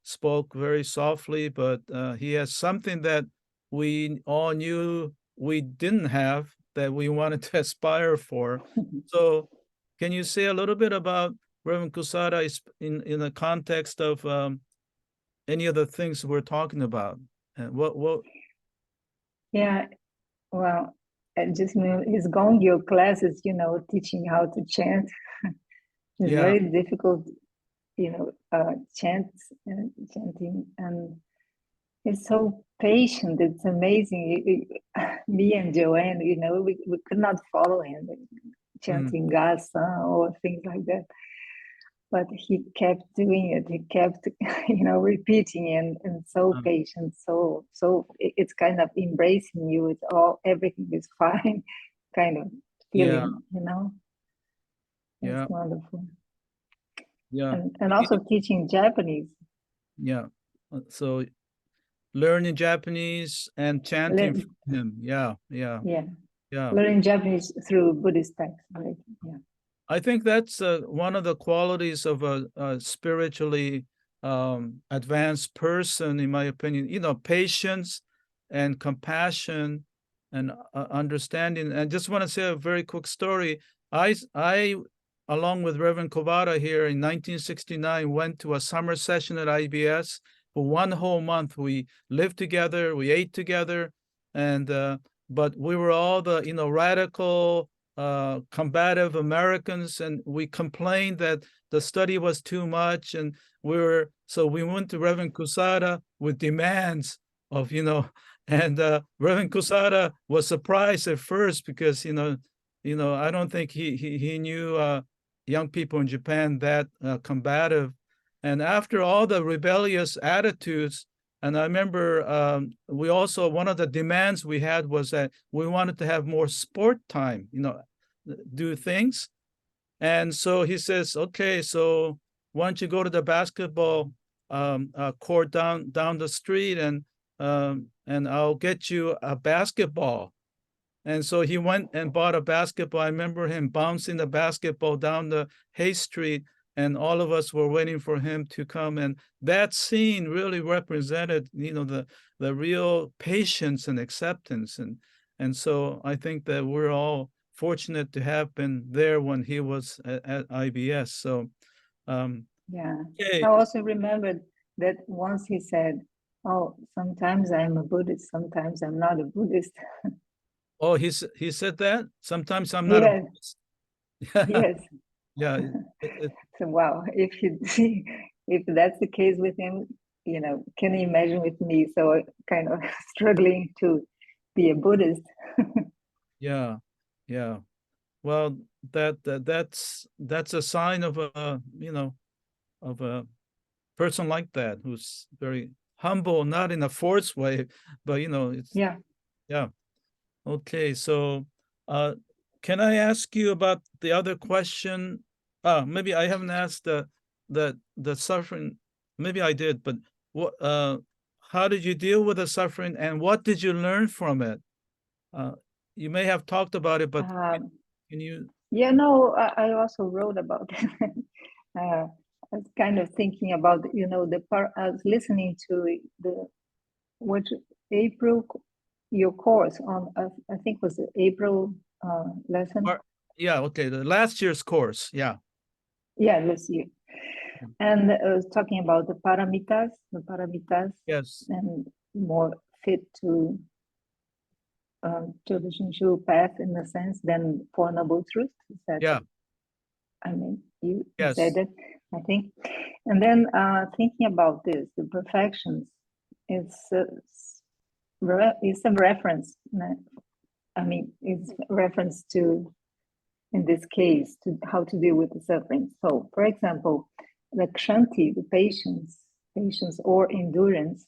[SPEAKER 1] spoke very softly, but he has something that we all knew we didn't have, that we wanted to aspire for. So can you say a little bit about Reverend Kusada in the context of any of the things we're talking about? And what
[SPEAKER 8] Yeah, well, I just know his Gongyo classes, teaching how to chant. It's
[SPEAKER 1] Yeah.
[SPEAKER 8] very difficult, chants and chanting, and it's so patient. It's amazing. Me and Joanne, we could not follow him chanting God's son or things like that. But he kept doing it. He kept, repeating and so patient. So it's kind of embracing you. It's everything is fine, kind of feeling, It's
[SPEAKER 1] Yeah.
[SPEAKER 8] wonderful.
[SPEAKER 1] Yeah.
[SPEAKER 8] And also teaching Japanese.
[SPEAKER 1] Yeah. So learning Japanese and chanting from him. Yeah.
[SPEAKER 8] Learning Japanese through Buddhist texts, right? Yeah.
[SPEAKER 1] I think that's one of the qualities of a spiritually advanced person, in my opinion. Patience and compassion and understanding. And just want to say a very quick story. I, along with Reverend Kobata here in 1969, went to a summer session at IBS for 1 whole month. We lived together, we ate together, and but we were all the radical, combative Americans, and we complained that the study was too much, and so we went to Reverend Kusada with demands of and Reverend Kusada was surprised at first because I don't think he knew young people in Japan that combative. And after all the rebellious attitudes, and I remember we also, one of the demands we had was that we wanted to have more sport time, do things. And so he says, okay, so why don't you go to the basketball court down the street, and I'll get you a basketball. And so he went and bought a basketball. I remember him bouncing the basketball down the Hay Street, and all of us were waiting for him to come. And that scene really represented, the real patience and acceptance. And so I think that we're all fortunate to have been there when he was at IBS. So
[SPEAKER 8] yeah.
[SPEAKER 1] okay.
[SPEAKER 8] I also remembered that once he said, "Oh, sometimes I'm a Buddhist, sometimes I'm not a Buddhist."
[SPEAKER 1] Oh, he said that? Sometimes I'm not a Buddhist.
[SPEAKER 8] Yes.
[SPEAKER 1] Yeah.
[SPEAKER 8] So wow, if that's the case with him, can you imagine with me? So kind of struggling to be a Buddhist.
[SPEAKER 1] Yeah. Well, that's a sign of a person like that, who's very humble, not in a forced way, but it's
[SPEAKER 8] yeah.
[SPEAKER 1] Okay, so can I ask you about the other question? Maybe I haven't asked the suffering. Maybe I did, but what how did you deal with the suffering, and what did you learn from it? You may have talked about it, but can you?
[SPEAKER 8] Yeah, no, I also wrote about it. I was kind of thinking about, I was listening to April, your course on, I think was the April lesson.
[SPEAKER 1] Yeah, okay, the last year's course, yeah.
[SPEAKER 8] Yeah, this year. And I was talking about the paramitas,
[SPEAKER 1] Yes.
[SPEAKER 8] and more fit to the Shinshu path in a sense than Four Noble Truths.
[SPEAKER 1] Yeah.
[SPEAKER 8] I mean, you
[SPEAKER 1] Yes.
[SPEAKER 8] said it, I think. And then thinking about this, the perfections, it's a reference. I mean, it's reference to, in this case, to how to deal with the suffering. So, for example, the kshanti, the patience or endurance,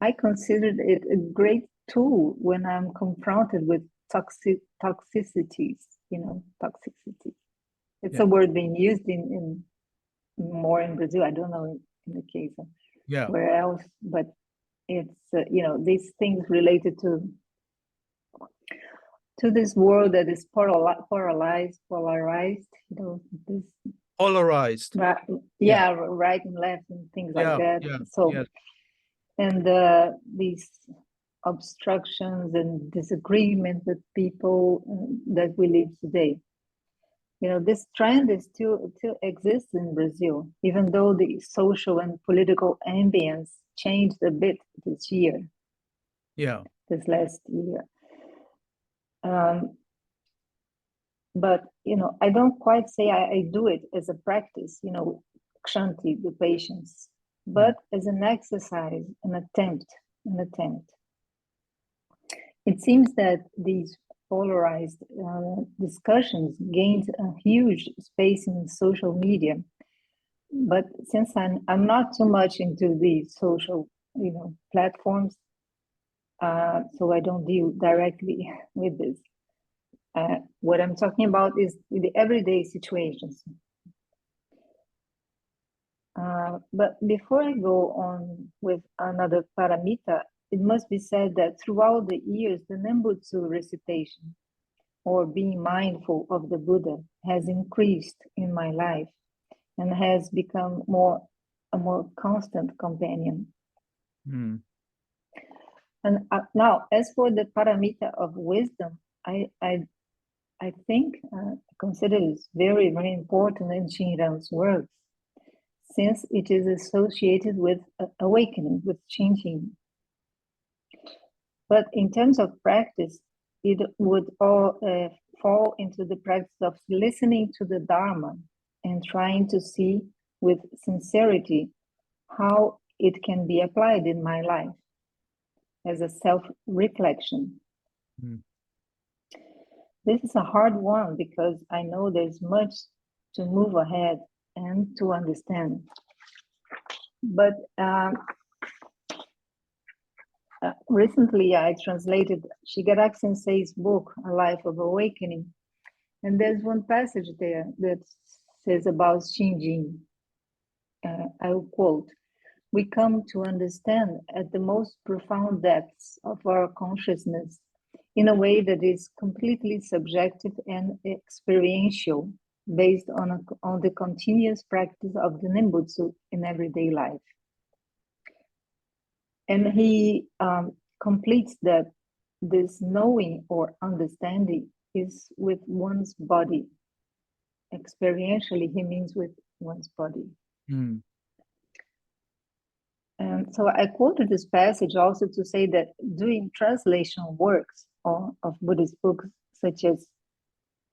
[SPEAKER 8] I considered it a great tool when I'm confronted with toxicities, toxicity. It's a word being used in more in Brazil. I don't know in the case of where else, but it's these things related to to this world that is polarized, you know, this
[SPEAKER 1] Polarized.
[SPEAKER 8] yeah, right and left and things like that. So,
[SPEAKER 1] yeah.
[SPEAKER 8] and these obstructions and disagreement with people that we live today. You know, this trend is still exists in Brazil, even though the social and political ambience changed a bit this year.
[SPEAKER 1] Yeah.
[SPEAKER 8] This last year. But, you know, I don't quite say I do it as a practice, you know, kshanti, the patience, but as an exercise, an attempt. It seems that these polarized discussions gained a huge space in social media. But since I'm not too much into the social, you know, platforms, so I don't deal directly with this. What I'm talking about is the everyday situations. But before I go on with another paramita, it must be said that throughout the years, the Nembutsu recitation, or being mindful of the Buddha, has increased in my life and has become a more constant companion. And now, as for the paramita of wisdom, I think, consider it very, very important in Shinran's works, since it is associated with awakening, with changing. But in terms of practice, it would all fall into the practice of listening to the Dharma and trying to see with sincerity how it can be applied in my life as a self-reflection. This is a hard one because I know there's much to move ahead and to understand. But recently I translated Shigaraki Sensei's book, A Life of Awakening. And there's one passage there that says about Shinjin. I will quote, "We come to understand at the most profound depths of our consciousness in a way that is completely subjective and experiential, based on the continuous practice of the Nembutsu in everyday life." And he completes that this knowing or understanding is with one's body. Experientially, he means with one's body. And so I quoted this passage also to say that doing translation works of Buddhist books, such as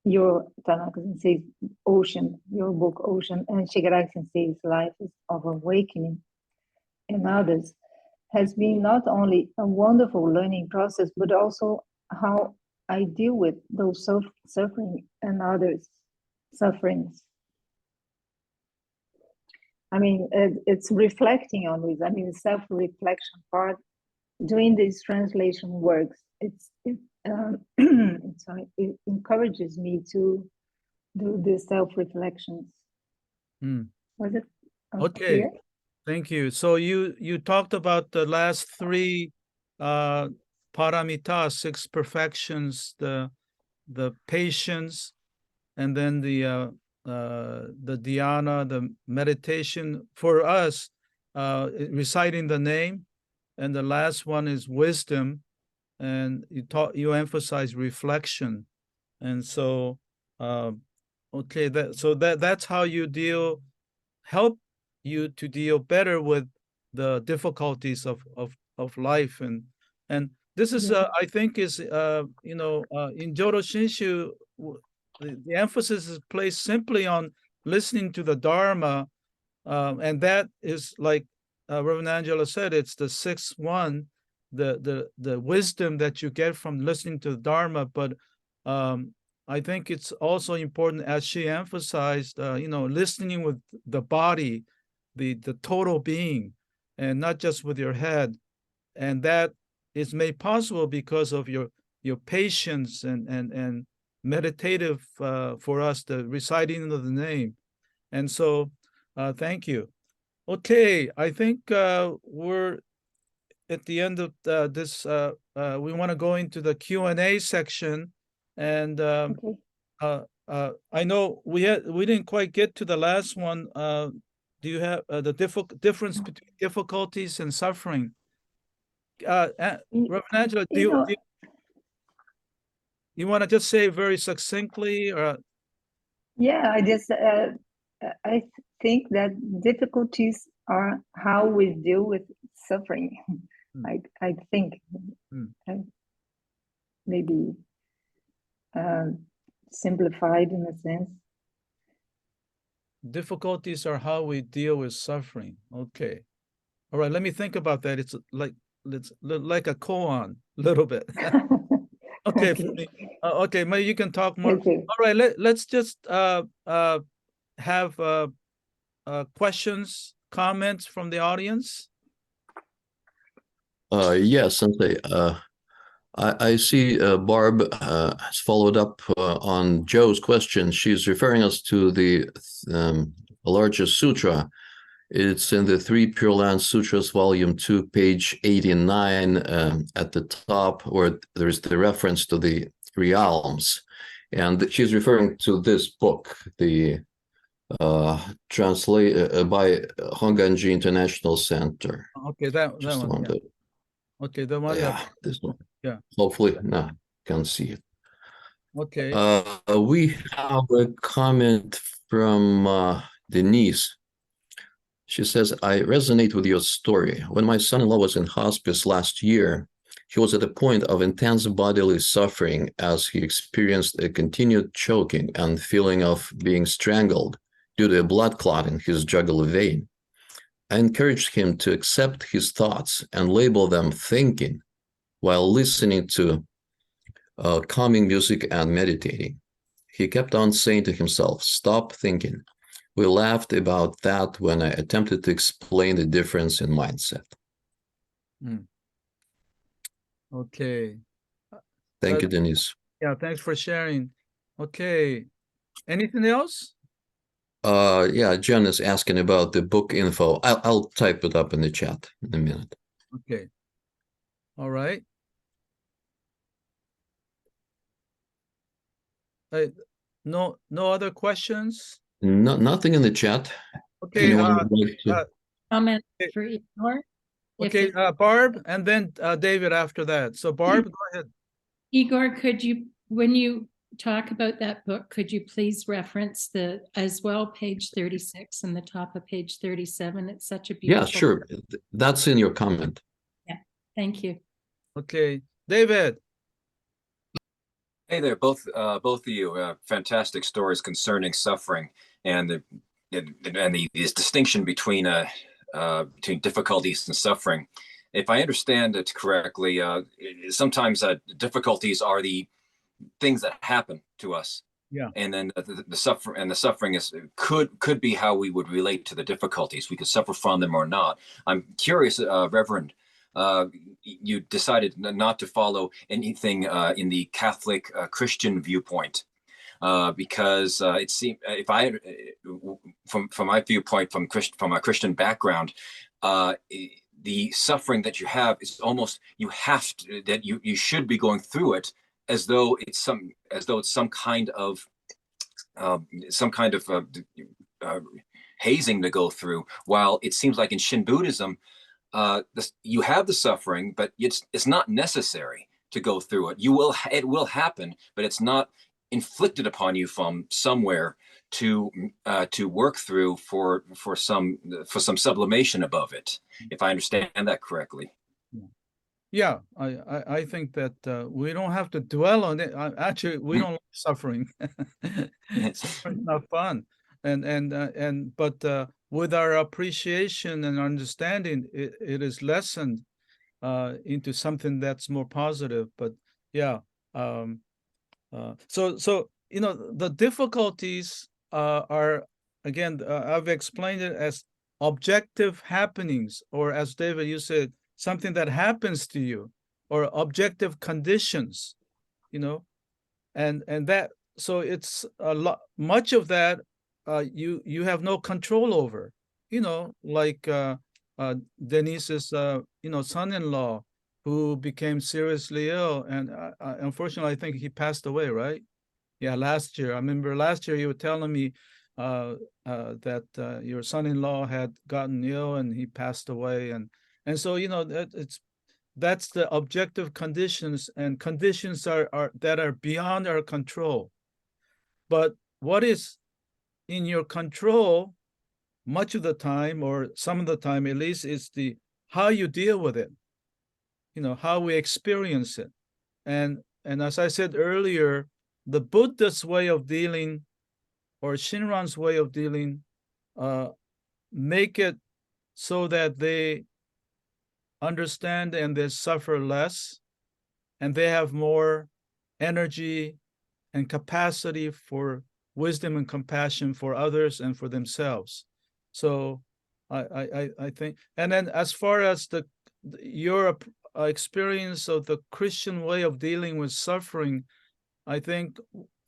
[SPEAKER 8] your Tanaka Sensei's Ocean, your book Ocean, and Shigaraki Sensei's Life of Awakening, and others, has been not only a wonderful learning process, but also how I deal with those suffering and others' sufferings. I mean, it's reflecting on this. I mean, the self-reflection part, doing these translation works, it encourages me to do the self-reflections. Was it
[SPEAKER 1] okay?
[SPEAKER 8] Clear?
[SPEAKER 1] Thank you. So you talked about the last three paramita, 6 perfections, the patience, and then the dhyana, the meditation for us, reciting the name, and the last one is wisdom, and you emphasize reflection, and so okay, that's how you help you to deal better with the difficulties of life, and this is I think is in Jodo Shinshu, the emphasis is placed simply on listening to the Dharma, and that is like Reverend Angela said, it's the 6th one, the wisdom that you get from listening to the Dharma. But I think it's also important, as she emphasized, listening with the body, the total being, and not just with your head, and that is made possible because of your patience and meditative for us, the reciting of the name. And so thank you. Okay, I think we're at the end of this. We want to go into the Q&A section. And
[SPEAKER 8] Okay.
[SPEAKER 1] I know we didn't quite get to the last one. Do you have the difference between difficulties and suffering? Reverend Angela, do
[SPEAKER 8] You know,
[SPEAKER 1] you want to just say very succinctly, or
[SPEAKER 8] yeah, I think that difficulties are how we deal with suffering. I think maybe simplified in a sense.
[SPEAKER 1] difficulties are how we deal with suffering? Okay, all right. Let me think about that. It's like a koan, a little bit. Okay, for me. Okay, maybe you can talk more.
[SPEAKER 8] Okay.
[SPEAKER 1] All right, let's just have questions, comments from the audience.
[SPEAKER 4] Yes, Sensei. I see Barb has followed up on Joe's question. She's referring us to the largest sutra. It's in the Three Pure Land Sutras, Volume 2, page 89, at the top, where there's the reference to the realms. And she's referring to this book, the translate by Honganji International Center.
[SPEAKER 1] Okay, that one. Yeah. Okay, the one.
[SPEAKER 4] Yeah, this one.
[SPEAKER 1] Yeah.
[SPEAKER 4] Hopefully, no, can't see it.
[SPEAKER 1] Okay.
[SPEAKER 4] We have a comment from Denise. She says, I resonate with your story. When my son-in-law was in hospice last year, he was at a point of intense bodily suffering as he experienced a continued choking and feeling of being strangled due to a blood clot in his jugular vein. I encouraged him to accept his thoughts and label them thinking while listening to calming music and meditating. He kept on saying to himself, stop thinking. We laughed about that when I attempted to explain the difference in mindset.
[SPEAKER 1] Okay.
[SPEAKER 4] Thank you, Denise.
[SPEAKER 1] Yeah, thanks for sharing. Okay. Anything else?
[SPEAKER 4] Yeah, Jen is asking about the book info. I'll type it up in the chat in a minute.
[SPEAKER 1] Okay. All right. No other questions?
[SPEAKER 4] Nothing in the chat.
[SPEAKER 1] Okay.
[SPEAKER 4] Anyone would like to?
[SPEAKER 3] Comment for Igor.
[SPEAKER 1] Okay, Barb, and then David after that. So Barb, go ahead.
[SPEAKER 3] Igor, could you, when you talk about that book, could you please reference the as well page 36 and the top of page 37? It's such a beautiful.
[SPEAKER 4] Yeah, sure. That's in your comment.
[SPEAKER 3] Yeah, thank you.
[SPEAKER 1] Okay, David.
[SPEAKER 9] Hey there, both of you. Fantastic stories concerning suffering and this distinction between difficulties and suffering. If I understand it correctly, sometimes difficulties are the things that happen to us.
[SPEAKER 1] Yeah.
[SPEAKER 9] And then the suffering is could be how we would relate to the difficulties. We could suffer from them or not. I'm curious, Reverend. You decided not to follow anything in the Catholic Christian viewpoint because it seemed, if I, from my viewpoint, from a Christian background, the suffering that you have is almost you have to, that you should be going through it as though it's some kind of hazing to go through. While it seems like in Shin Buddhism, you have the suffering, but it's not necessary to go through it. It will happen, but it's not inflicted upon you from somewhere to work through for some sublimation above it. If I understand that correctly.
[SPEAKER 1] Yeah, I think that we don't have to dwell on it. Actually, we don't like suffering. Suffering's not fun, but with our appreciation and understanding, it is lessened into something that's more positive. But yeah, so you know the difficulties are again I've explained it as objective happenings, or as David you said, something that happens to you, or objective conditions, you know, and that, so it's a lot, much of that you have no control over, you know, like Denise's son-in-law who became seriously ill, and unfortunately, I think he passed away, right? Yeah, last year. I remember last year you were telling me that your son-in-law had gotten ill and he passed away, and so that's the objective conditions, and conditions are that are beyond our control. But what is in your control much of the time, or some of the time at least, is the how you deal with it, how we experience it. And as I said earlier, the Buddha's way of dealing, or Shinran's way of dealing, make it so that they understand and they suffer less, and they have more energy and capacity for wisdom and compassion for others and for themselves. So I think, and then as far as your experience of the Christian way of dealing with suffering, I think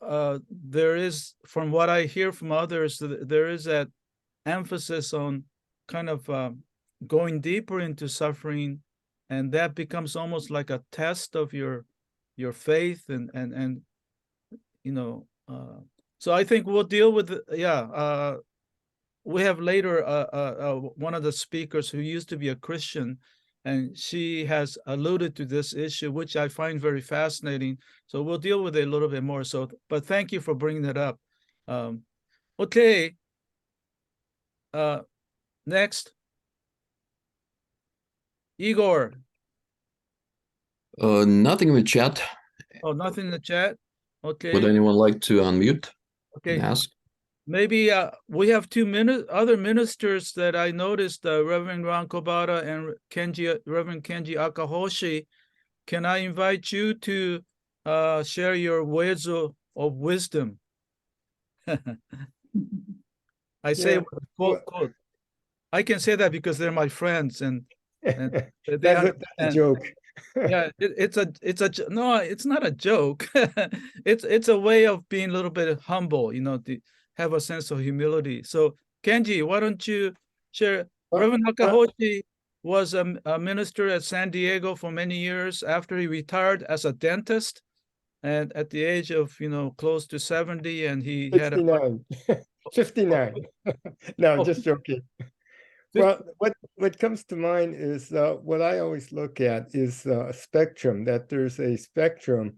[SPEAKER 1] there is, from what I hear from others, there is that emphasis on kind of going deeper into suffering, and that becomes almost like a test of your faith, and so I think we'll deal with we have later one of the speakers who used to be a Christian, and she has alluded to this issue, which I find very fascinating. So we'll deal with it a little bit more. So, but thank you for bringing that up. Okay. Next. Igor.
[SPEAKER 4] Nothing in the chat.
[SPEAKER 1] Oh, nothing in the chat. Okay.
[SPEAKER 4] Would anyone like to unmute?
[SPEAKER 1] Okay.
[SPEAKER 4] And ask?
[SPEAKER 1] Maybe we have other ministers that I noticed, Reverend Ron Kobata and Reverend Kenji Akahoshi. Can I invite you to share your words of wisdom? I say,
[SPEAKER 10] Yeah,
[SPEAKER 1] quote. I can say that because they're my friends, and
[SPEAKER 10] that's a joke.
[SPEAKER 1] Yeah, no, it's not a joke. It's a way of being a little bit humble, to have a sense of humility. So Kenji, why don't you share? Reverend Nakahoshi was a minister at San Diego for many years after he retired as a dentist, and at the age of close to 70, and he
[SPEAKER 10] 69. 59. No, I'm just joking. Well, what comes to mind is what I always look at is a spectrum, that there's a spectrum,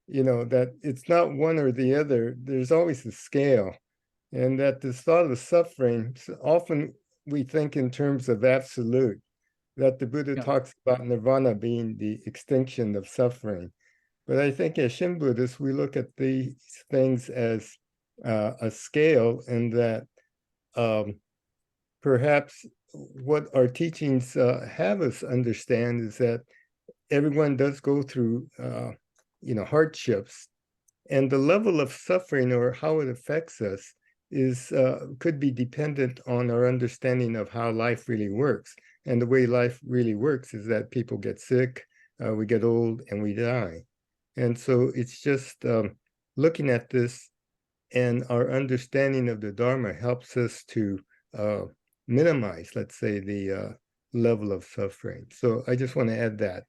[SPEAKER 10] that it's not one or the other. There's always a scale. And that this thought of suffering, often we think in terms of absolute, that the Buddha talks about nirvana being the extinction of suffering. But I think as Shin Buddhists, we look at these things as a scale, and that perhaps what our teachings have us understand is that everyone does go through, hardships, and the level of suffering or how it affects us could be dependent on our understanding of how life really works. And the way life really works is that people get sick, we get old, and we die. And so it's just looking at this, and our understanding of the Dharma helps us to minimize, let's say, the level of suffering. So I just want to add that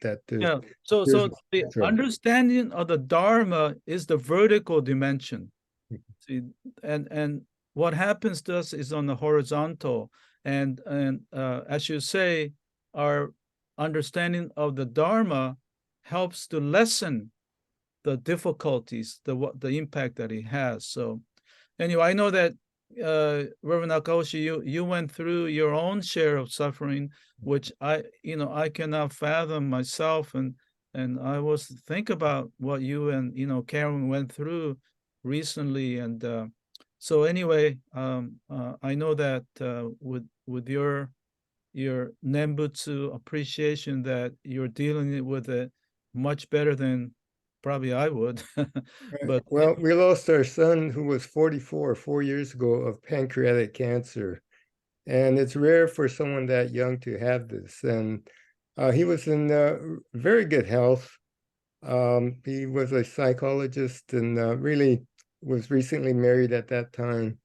[SPEAKER 1] so the understanding of the Dharma is the vertical dimension. See, and what happens to us is on the horizontal, and as you say, our understanding of the Dharma helps to lessen the difficulties, the impact that it has. So anyway, I know that Reverend Nakahoshi, you went through your own share of suffering, which I cannot fathom myself, and I was think about what you and Karen went through recently, and so anyway, I know that with your Nembutsu appreciation, that you're dealing with it much better than probably I would. But
[SPEAKER 10] well, we lost our son, who was 44 4 years ago, of pancreatic cancer, and it's rare for someone that young to have this. And he was in very good health. He was a psychologist and really was recently married at that time.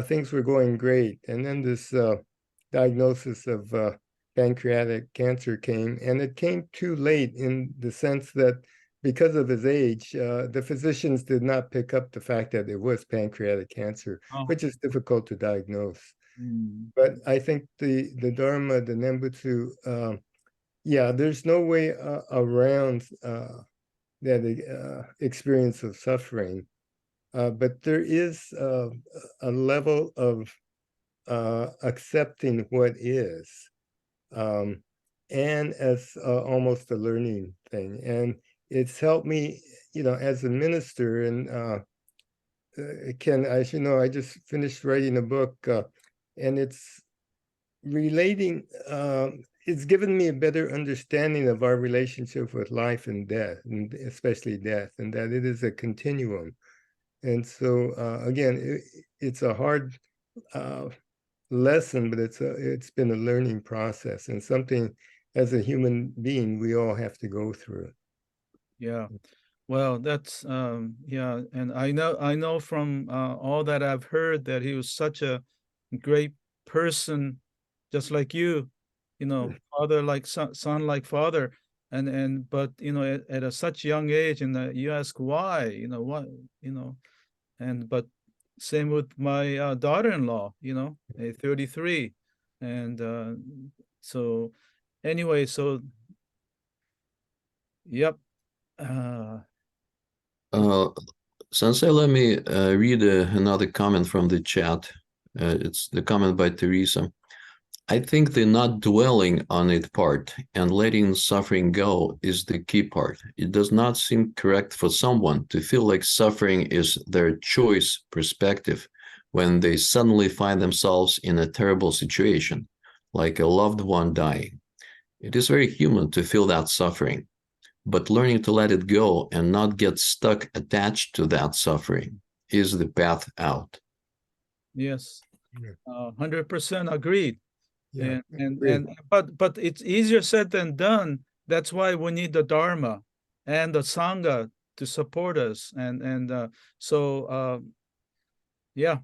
[SPEAKER 10] Things were going great, and then this diagnosis of pancreatic cancer came, and it came too late in the sense that because of his age, the physicians did not pick up the fact that it was pancreatic cancer,
[SPEAKER 1] Oh.
[SPEAKER 10] which is difficult to diagnose.
[SPEAKER 1] Mm.
[SPEAKER 10] But I think the Dharma, the Nembutsu, yeah, there's no way around that experience of suffering. But there is a level of accepting what is, and as almost a learning thing. And it's helped me, as a minister. And Ken, as you know, I just finished writing a book, and it's relating, it's given me a better understanding of our relationship with life and death, and especially death, and that it is a continuum. And so, again, it's a hard lesson, but it's been a learning process, and something as a human being we all have to go through.
[SPEAKER 1] Yeah. Well, that's yeah, and I know from all that I've heard that he was such a great person, just like you, father like son like father, but at a such young age, and you ask why, what, but same with my daughter-in-law, 33, and so anyway, so yep.
[SPEAKER 4] Sensei, let me read another comment from the chat. It's the comment by Teresa. I think the not dwelling on it part and letting suffering go is the key part. It does not seem correct for someone to feel like suffering is their choice perspective when they suddenly find themselves in a terrible situation, like a loved one dying. It is very human to feel that suffering, but learning to let it go and not get stuck attached to that suffering is the path out.
[SPEAKER 1] Yes, 100% agreed.
[SPEAKER 10] Yeah,
[SPEAKER 1] But it's easier said than done. That's why we need the Dharma and the Sangha to support us. So yeah.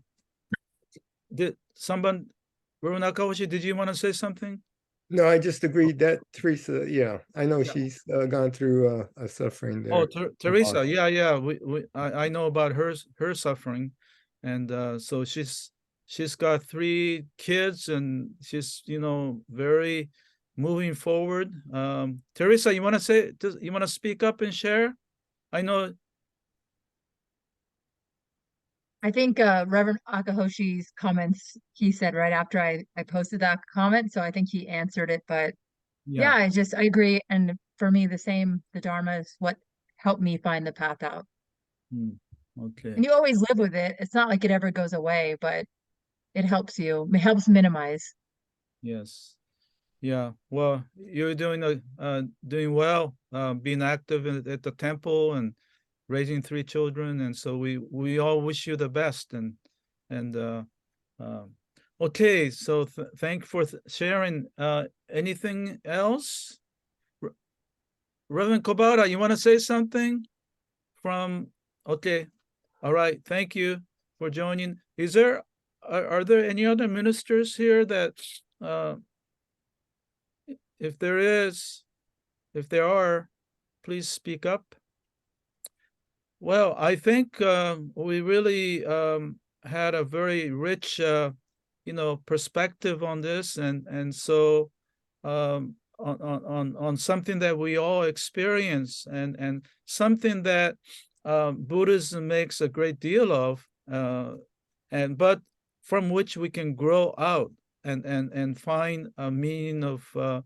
[SPEAKER 1] Did someone, Guru Nakahoshi, did you want to say something?
[SPEAKER 10] No, I just agreed that Teresa, yeah, I know she's gone through a suffering there.
[SPEAKER 1] Oh, Teresa, yeah. I know about her suffering, and so she's got 3 kids, and she's very moving forward. Teresa, you want to speak up and share? I know.
[SPEAKER 11] I think Reverend Akahoshi's comments, he said right after I posted that comment, so I think he answered it. But yeah, I agree. And for me, the Dharma is what helped me find the path out.
[SPEAKER 1] Okay.
[SPEAKER 11] And you always live with it. It's not like it ever goes away, but it helps you. It helps minimize.
[SPEAKER 1] Yes. Yeah. Well, you're doing well, being active at the temple and raising 3 children, and so we all wish you the best. And okay, so thank for sharing. Anything else? Reverend Kobara, you want to say something? Okay, all right. Thank you for joining. Are there any other ministers here that if there are, please speak up. Well, I think we really had a very rich, perspective on this, and so on something that we all experience, and something that Buddhism makes a great deal of, but from which we can grow out and find a meaning of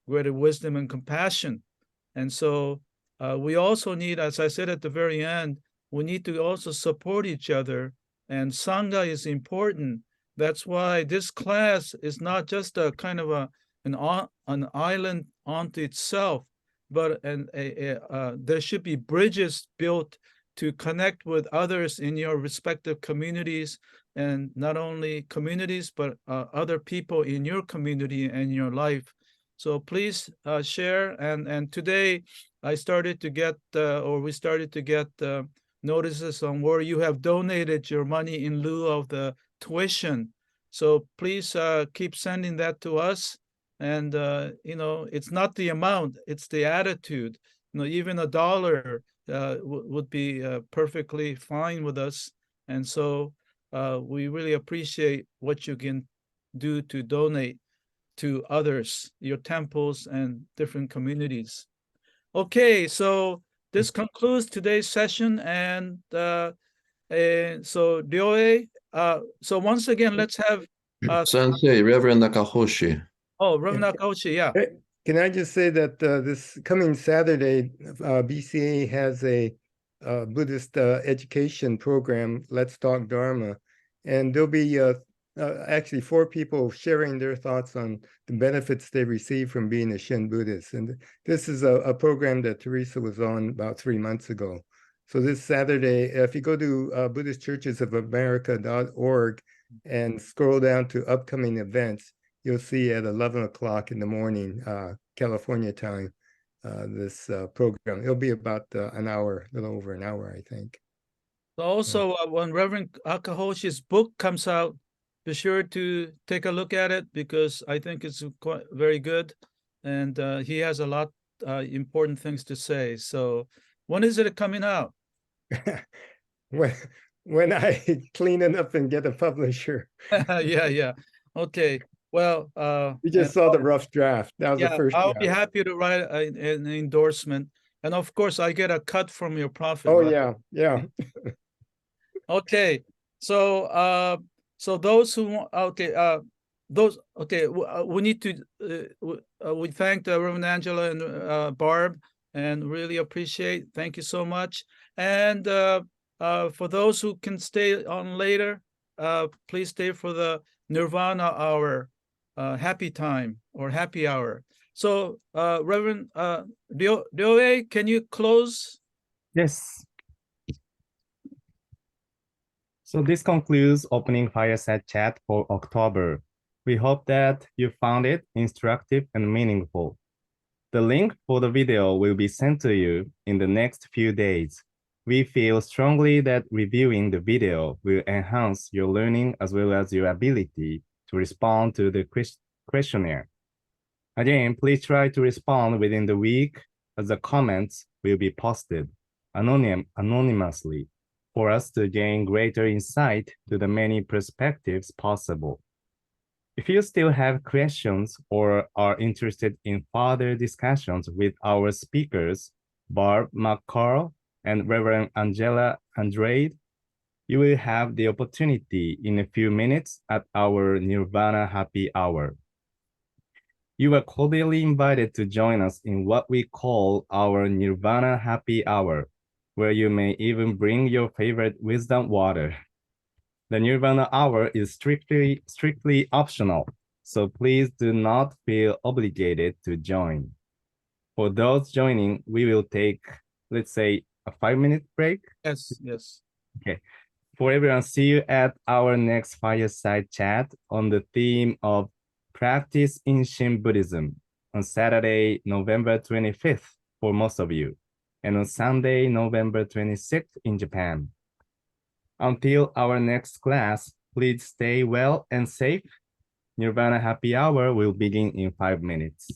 [SPEAKER 1] greater wisdom and compassion. And so we also need, as I said at the very end, we need to also support each other, and Sangha is important. That's why this class is not just a kind of an island unto itself, but there should be bridges built to connect with others in your respective communities, and not only communities, but other people in your community and your life. So please share. And today we started to get notices on where you have donated your money in lieu of the tuition. So please keep sending that to us. And it's not the amount, it's the attitude. Even $1 would be perfectly fine with us. And so we really appreciate what you can do to donate to others, your temples and different communities. Okay, so this concludes today's session, and so Ryoe, so once again, let's have
[SPEAKER 4] Sensei, Reverend Nakahoshi.
[SPEAKER 1] Reverend Nakahoshi, yeah.
[SPEAKER 10] Can I just say that this coming Saturday, BCA has a Buddhist education program, Let's Talk Dharma, and there'll be actually 4 people sharing their thoughts on the benefits they receive from being a Shin Buddhist. And this is a program that Teresa was on about 3 months ago. So this Saturday, if you go to BuddhistChurchesOfAmerica.org and scroll down to upcoming events, you'll see at 11 o'clock in the morning, California time, this program. It'll be about an hour, a little over an hour, I think.
[SPEAKER 1] So also, when Reverend Akahoshi's book comes out, be sure to take a look at it, because I think it's quite very good, and he has a lot important things to say. So when is it coming out?
[SPEAKER 10] when I clean it up and get a publisher.
[SPEAKER 1] Yeah. Okay. Well,
[SPEAKER 10] you just saw the rough draft. That was the first
[SPEAKER 1] I'll
[SPEAKER 10] draft.
[SPEAKER 1] be happy to write an endorsement, and of course I get a cut from your profit.
[SPEAKER 10] Oh,
[SPEAKER 1] right?
[SPEAKER 10] yeah.
[SPEAKER 1] Okay, so so those who want, we need to we thank Reverend Angela and Barb, and really appreciate. Thank you so much. And for those who can stay on later, please stay for the Nirvana hour, happy time or happy hour. So Reverend Ryoe, can you close?
[SPEAKER 2] Yes. So this concludes opening Fireside Chat for October. We hope that you found it instructive and meaningful. The link for the video will be sent to you in the next few days. We feel strongly that reviewing the video will enhance your learning as well as your ability to respond to the questionnaire. Again, please try to respond within the week, as the comments will be posted anonymously for us to gain greater insight to the many perspectives possible. If you still have questions or are interested in further discussions with our speakers, Barb MacCarl and Reverend Andrade, you will have the opportunity in a few minutes at our Nirvana Happy Hour. You are cordially invited to join us in what we call our Nirvana Happy Hour, where you may even bring your favorite wisdom water. The Nirvana Hour is strictly optional, so please do not feel obligated to join. For those joining, we will take, let's say, a 5-minute break.
[SPEAKER 1] Yes.
[SPEAKER 2] Okay. For everyone, see you at our next Fireside Chat on the theme of Practice in Shin Buddhism on Saturday, November 25th for most of you, and on Sunday, November 26th in Japan. Until our next class, please stay well and safe. Nirvana Happy Hour will begin in 5 minutes.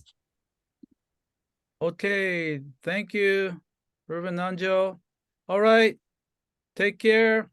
[SPEAKER 1] Okay, thank you, Reverend Nanjo. All right, take care.